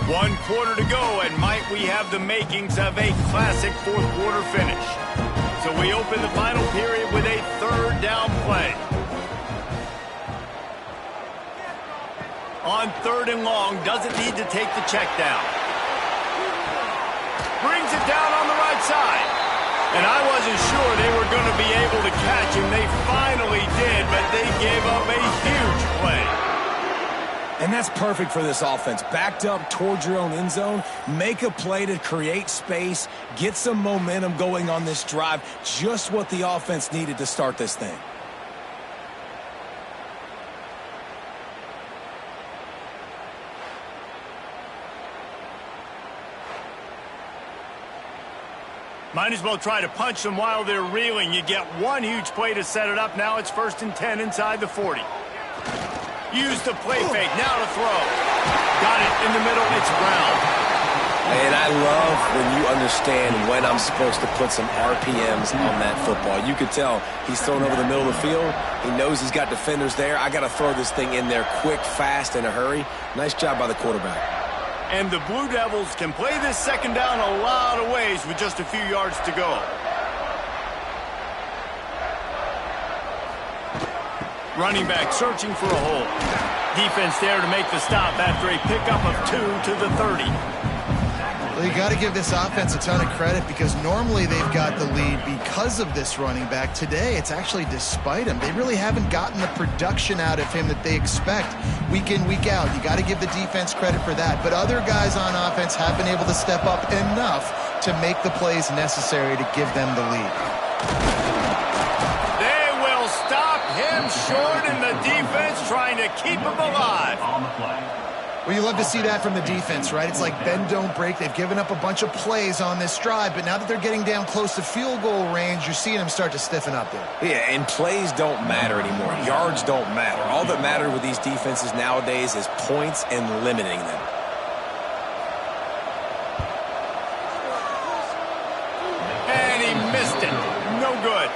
One quarter to go, and might we have the makings of a classic fourth quarter finish. So we open the final period with a third down play. On third and long, doesn't need to take the check down. Brings it down on the right side. And I wasn't sure they were going to be able to catch him. They finally did, but they gave up a huge play. And that's perfect for this offense. Backed up towards your own end zone, make a play to create space, get some momentum going on this drive. Just what the offense needed to start this thing. Might as well try to punch them while they're reeling. You get one huge play to set it up. Now it's 1st and 10 inside the 40. Use the play fake, now to throw. Got it in the middle, it's Brown. And I love when you understand when I'm supposed to put some RPMs on that football. You could tell he's thrown over the middle of the field. He knows he's got defenders there. I got to throw this thing in there quick, fast, in a hurry. Nice job by the quarterback. And the Blue Devils can play this second down a lot of ways with just a few yards to go. Running back searching for a hole. Defense there to make the stop after a pickup of 2 to the 30. Well, you got to give this offense a ton of credit because normally they've got the lead because of this running back. Today, it's actually despite him. They really haven't gotten the production out of him that they expect week in, week out. You got to give the defense credit for that. But other guys on offense have been able to step up enough to make the plays necessary to give them the lead. Him short, and the defense trying to keep him alive. Well, you love to see that from the defense, right? It's like bend, don't break. They've given up a bunch of plays on this drive, but now that they're getting down close to field goal range, you're seeing them start to stiffen up there. Yeah, and plays don't matter anymore. Yards don't matter. All that matters with these defenses nowadays is points and limiting them. And he missed it. No good.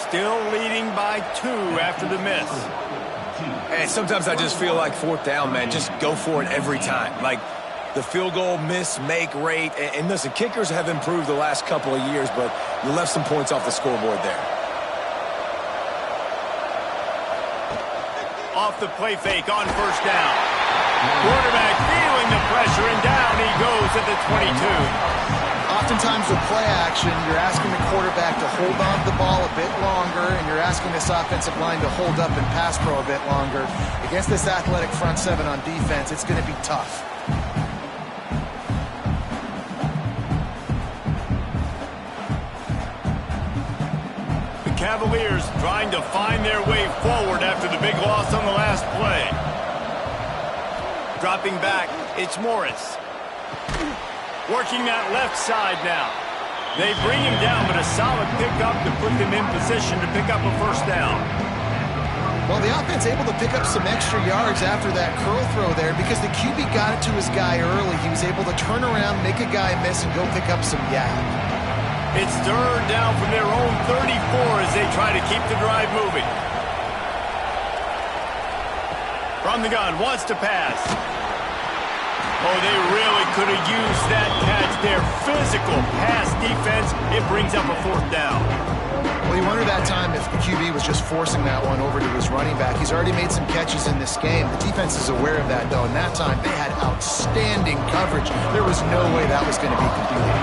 Still leading by 2 after the miss. And sometimes I just feel like fourth down, man. Just go for it every time. Like the field goal miss, make rate. And listen, kickers have improved the last couple of years, but you left some points off the scoreboard there. Off the play fake on first down. Quarterback feeling the pressure, and down he goes at the 22. Oftentimes with play action, you're asking the quarterback to hold on to the ball a bit longer, and you're asking this offensive line to hold up and pass pro a bit longer. Against this athletic front seven on defense, it's going to be tough. The Cavaliers trying to find their way forward after the big loss on the last play. Dropping back, it's Morris. Working that left side now. They bring him down, but a solid pickup to put them in position to pick up a first down. Well, the offense able to pick up some extra yards after that curl throw there because the QB got it to his guy early. He was able to turn around, make a guy miss, and go pick up some yak. It's third down from their own 34 as they try to keep the drive moving. From the gun, wants to pass. Oh, they really could have used that catch there. Physical pass defense. It brings up a fourth down. Well, you wonder that time if the QB was just forcing that one over to his running back. He's already made some catches in this game. The defense is aware of that, though, and that time they had outstanding coverage. There was no way that was going to be completed.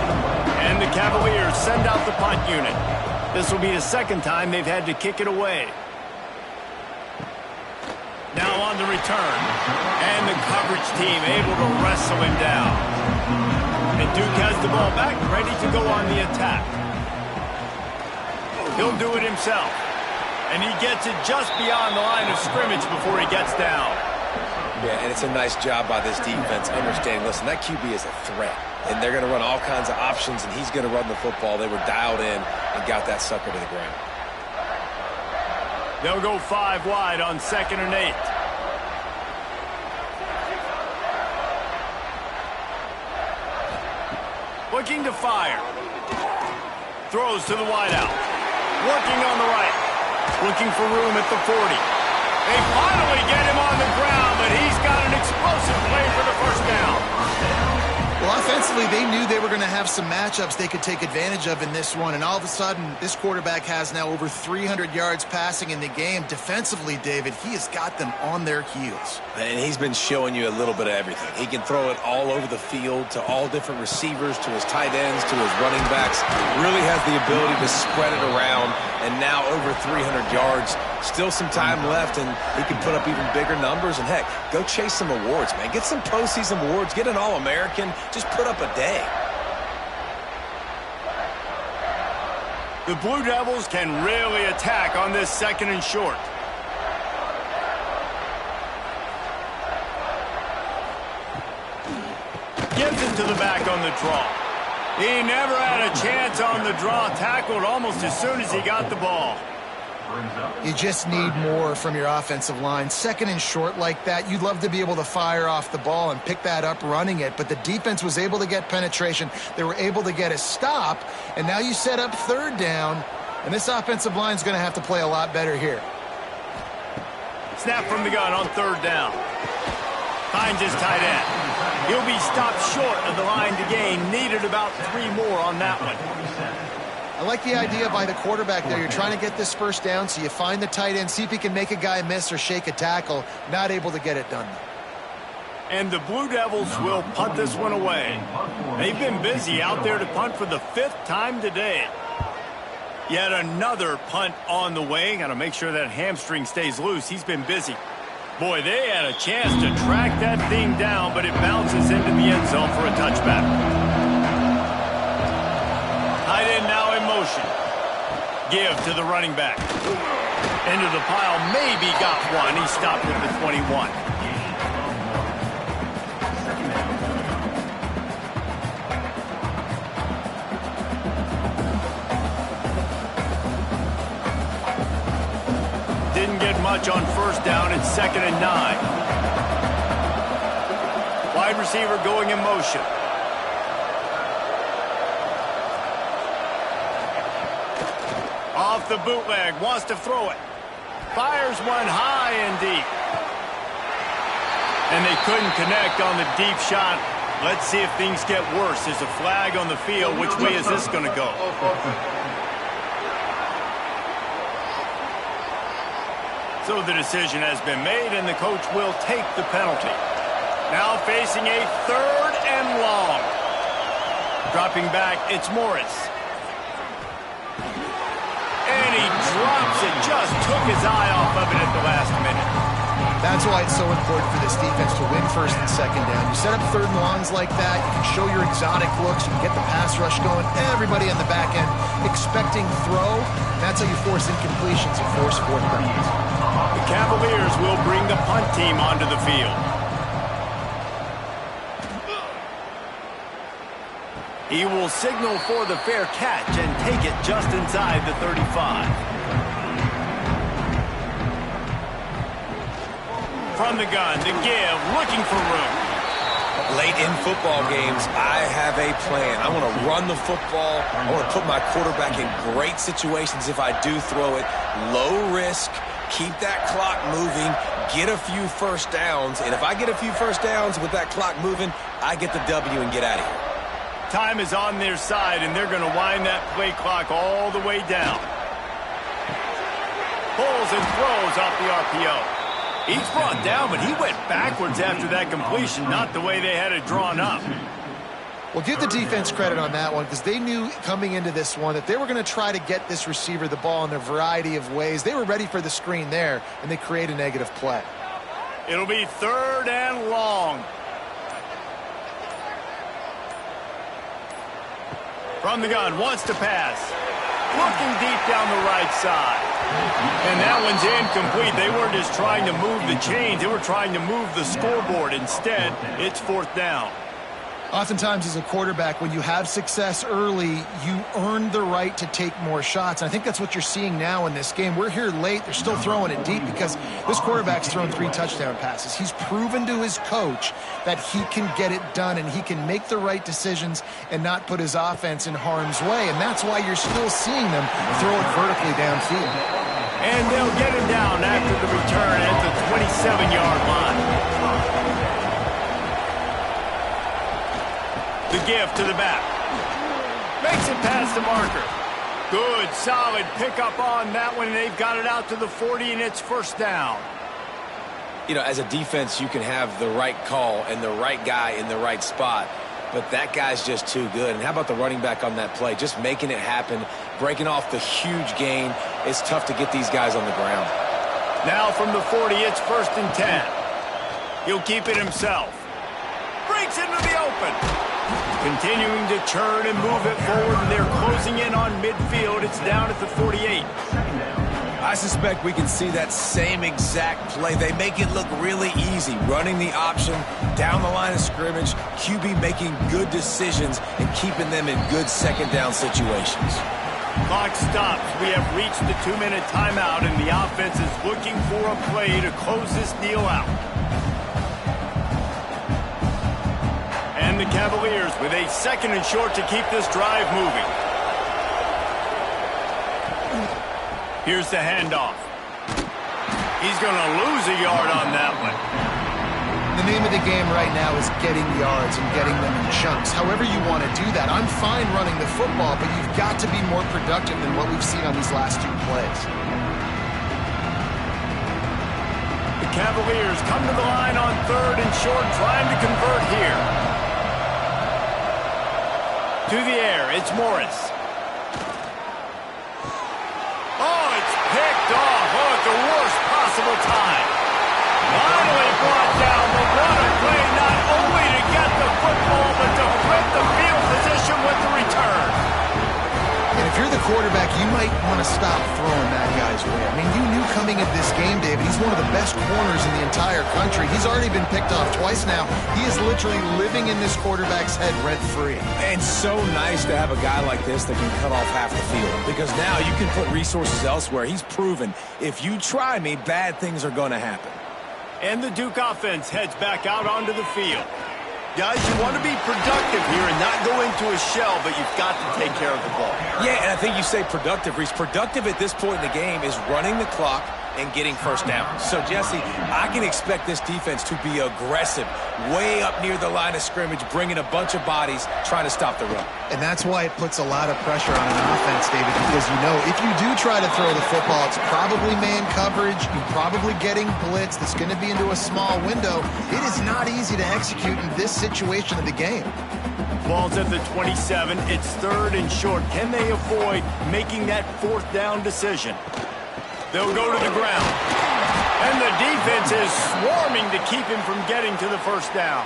And the Cavaliers send out the punt unit. This will be the second time they've had to kick it away. Now on the return. And the coverage team able to wrestle him down. And Duke has the ball back, ready to go on the attack. He'll do it himself. And he gets it just beyond the line of scrimmage before he gets down. Yeah, and it's a nice job by this defense understanding, listen, that QB is a threat. and they're going to run all kinds of options, and he's going to run the football. They were dialed in and got that sucker to the ground. They'll go 5 wide on 2nd and 8. Looking to fire. Throws to the wideout. Working on the right. Looking for room at the 40. They finally get him on the ground, but he's got an explosive play for the first down. Well, offensively, they knew they were going to have some matchups they could take advantage of in this one, and all of a sudden, this quarterback has now over 300 yards passing in the game. Defensively, David, he has got them on their heels. And he's been showing you a little bit of everything. He can throw it all over the field to all different receivers, to his tight ends, to his running backs. Really has the ability to spread it around, and now over 300 yards. Still some time left, and he can put up even bigger numbers. And, heck, go chase some awards, man. Get some postseason awards. Get an All-American. Just put up a day. The Blue Devils can really attack on this 2nd and short. Gives it to the back on the draw. He never had a chance on the draw. Tackled almost as soon as he got the ball. You just need more from your offensive line. 2nd and short like that, you'd love to be able to fire off the ball and pick that up running it, but the defense was able to get penetration. They were able to get a stop, and now you set up 3rd down, and this offensive line is going to have to play a lot better here. Snap from the gun on 3rd down. Finds his tight end. He'll be stopped short of the line to gain. Needed about 3 more on that one. I like the idea by the quarterback there. You're trying to get this first down, so you find the tight end, see if he can make a guy miss or shake a tackle. Not able to get it done. And the Blue Devils will punt this one away. They've been busy out there to punt for the 5th time today. Yet another punt on the way. Got to make sure that hamstring stays loose. He's been busy. Boy, they had a chance to track that thing down, but it bounces into the end zone for a touchback. Tight end now in motion. Give to the running back. Into the pile, maybe got one. He stopped with the 21. Didn't get much on 1st down. It's 2nd and 9. Wide receiver going in motion. Off the bootleg, wants to throw it. Fires one high and deep. And they couldn't connect on the deep shot. Let's see if things get worse. There's a flag on the field. Which way is this going to go? So the decision has been made, and the coach will take the penalty. Now facing a 3rd and long. Dropping back, it's Morris. And he drops it, just took his eye off of it at the last minute. That's why it's so important for this defense to win 1st and 2nd down. You set up 3rd and longs like that, you can show your exotic looks, you can get the pass rush going, everybody on the back end expecting throw. That's how you force incompletions and force 4th downs. The Cavaliers will bring the punt team onto the field. He will signal for the fair catch and take it just inside the 35. From the gun, the give, looking for room. Late in football games, I have a plan. I want to run the football. I want to put my quarterback in great situations if I do throw it. Low risk, keep that clock moving, get a few 1st downs. And if I get a few 1st downs with that clock moving, I get the W and get out of here. Time is on their side, and they're going to wind that play clock all the way down. Pulls and throws off the RPO. He's brought down, but he went backwards after that completion, not the way they had it drawn up. Well, give the defense credit on that one because they knew coming into this one that they were going to try to get this receiver the ball in a variety of ways. They were ready for the screen there, and they create a negative play. It'll be 3rd and long. From the gun, wants to pass. Looking deep down the right side. And that one's incomplete. They weren't just trying to move the chains. They were trying to move the scoreboard. Instead, it's 4th down. Oftentimes as a quarterback, when you have success early, you earn the right to take more shots. And I think that's what you're seeing now in this game. We're here late. They're still throwing it deep because this quarterback's thrown 3 touchdown passes. He's proven to his coach that he can get it done and he can make the right decisions and not put his offense in harm's way. And that's why you're still seeing them throw it vertically downfield. And they'll get him down after the return at the 27-yard line. The give to the back. Makes it past the marker. Good, solid pickup on that one, and they've got it out to the 40, and it's first down. You know, as a defense, you can have the right call and the right guy in the right spot, but that guy's just too good. And how about the running back on that play? Just making it happen, breaking off the huge gain. It's tough to get these guys on the ground. Now from the 40, it's first and 10. He'll keep it himself. Breaks into the open. Continuing to churn and move it forward, and they're closing in on midfield. It's down at the 48. I suspect we can see that same exact play. They make it look really easy, running the option down the line of scrimmage, QB making good decisions and keeping them in good second down situations. Clock stops. We have reached the 2-minute timeout, and the offense is looking for a play to close this deal out. And the Cavaliers with a second and short to keep this drive moving. Here's the handoff. He's going to lose a yard on that one. The name of the game right now is getting yards and getting them in chunks. However you want to do that. I'm fine running the football, but you've got to be more productive than what we've seen on these last 2 plays. The Cavaliers come to the line on 3rd and short, trying to convert here. To the air, it's Morris. Oh, it's picked off. Oh, at the worst possible time. Finally brought down, but what a play, not only to get the football, but to flip the field position with the return. And if you're the quarterback, you might want to stop throwing that guy's way. I mean, you knew coming into this game, David, he's one of the best corners in the entire country. He's already been picked off twice now. He is literally living in this quarterback's head rent-free. And so nice to have a guy like this that can cut off half the field, because now you can put resources elsewhere. He's proven if you try me, bad things are going to happen. And the Duke offense heads back out onto the field. Guys, you want to be productive here and not go into a shell, but you've got to take care of the ball. Yeah, and I think you say productive, Reese. Productive at this point in the game is running the clock and getting first down. So, Jesse, I can expect this defense to be aggressive, way up near the line of scrimmage, bringing a bunch of bodies, trying to stop the run. And that's why it puts a lot of pressure on an offense, David, because you know if you do try to throw the football, it's probably man coverage, you're probably getting blitz that's going to be into a small window. It is not easy to execute in this situation of the game. Ball's at the 27. It's 3rd and short. Can they avoid making that 4th down decision? They'll go to the ground. And the defense is swarming to keep him from getting to the first down.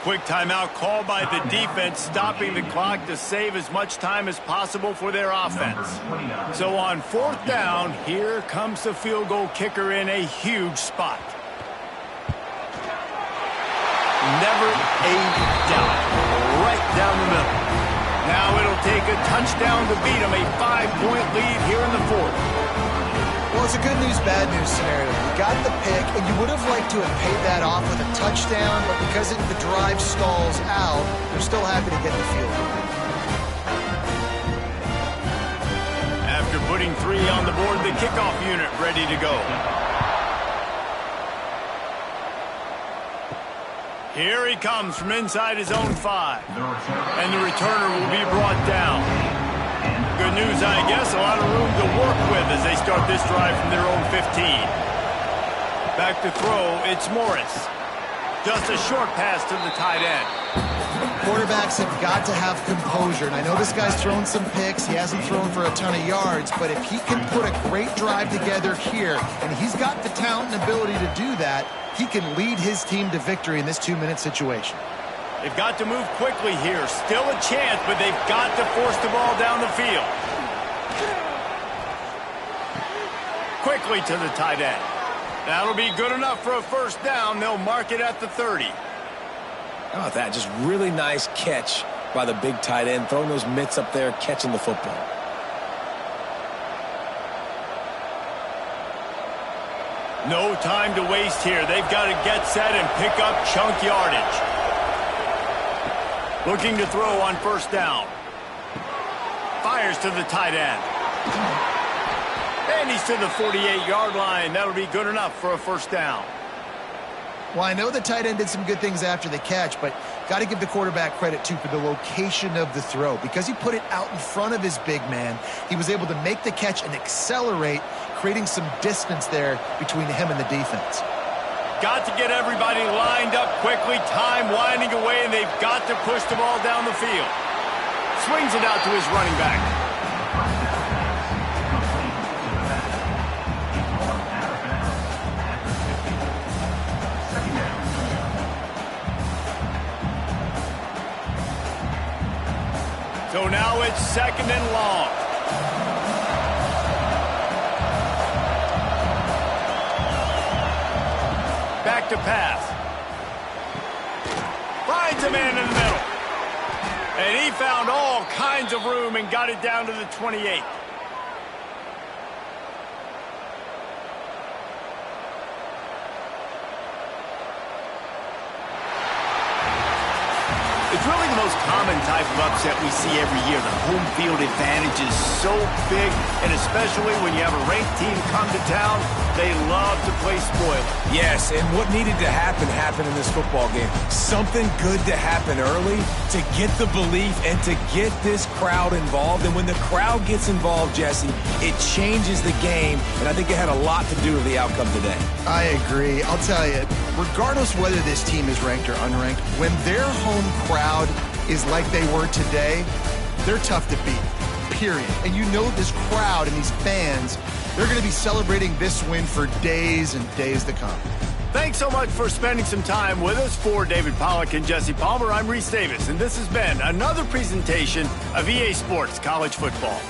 Quick timeout called by the defense, stopping the clock to save as much time as possible for their offense. So on 4th down, here comes the field goal kicker in a huge spot. Never a doubt. Right down the middle. Now it'll take a touchdown to beat them. A 5-point lead here in the 4th. Well, it's a good news, bad news scenario. You got the pick, and you would have liked to have paid that off with a touchdown, but because the drive stalls out, they're still happy to get the field goal. After putting 3 on the board, the kickoff unit ready to go. Here he comes from inside his own 5. And the returner will be brought down. Good news, I guess. A lot of room to work with as they start this drive from their own 15. Back to throw, it's Morris. Just a short pass to the tight end. Quarterbacks have got to have composure. And I know this guy's thrown some picks. He hasn't thrown for a ton of yards. But if he can put a great drive together here, and he's got the talent and ability to do that, he can lead his team to victory in this 2-minute situation. They've got to move quickly here. Still a chance, but they've got to force the ball down the field. Quickly to the tight end. That'll be good enough for a first down. They'll mark it at the 30. How about that? Just really nice catch by the big tight end, throwing those mitts up there, catching the football. No time to waste here. They've got to get set and pick up chunk yardage. Looking to throw on first down. Fires to the tight end. And he's to the 48-yard line. That'll be good enough for a first down. Well, I know the tight end did some good things after the catch, but got to give the quarterback credit, too, for the location of the throw. Because he put it out in front of his big man, he was able to make the catch and accelerate, creating some distance there between him and the defense. Got to get everybody lined up quickly. Time winding away, and they've got to push the ball down the field. Swings it out to his running back. So now it's second and long. Back to pass. Finds a man in the middle. And he found all kinds of room and got it down to the 28. It's really the most common type of upset we see every year. The home field advantage is so big, and especially when you have a ranked team come to town, they love to play spoiler. Yes, and what needed to happen happened in this football game. Something good to happen early to get the belief and to get this crowd involved. And when the crowd gets involved, Jesse, it changes the game, and I think it had a lot to do with the outcome today. I agree. I'll tell you, regardless whether this team is ranked or unranked, when their home crowd is like they were today, they're tough to beat, period. And you know this crowd and these fans, they're going to be celebrating this win for days and days to come. Thanks so much for spending some time with us. For David Pollack and Jesse Palmer, I'm Reese Davis, and this has been another presentation of EA Sports College Football.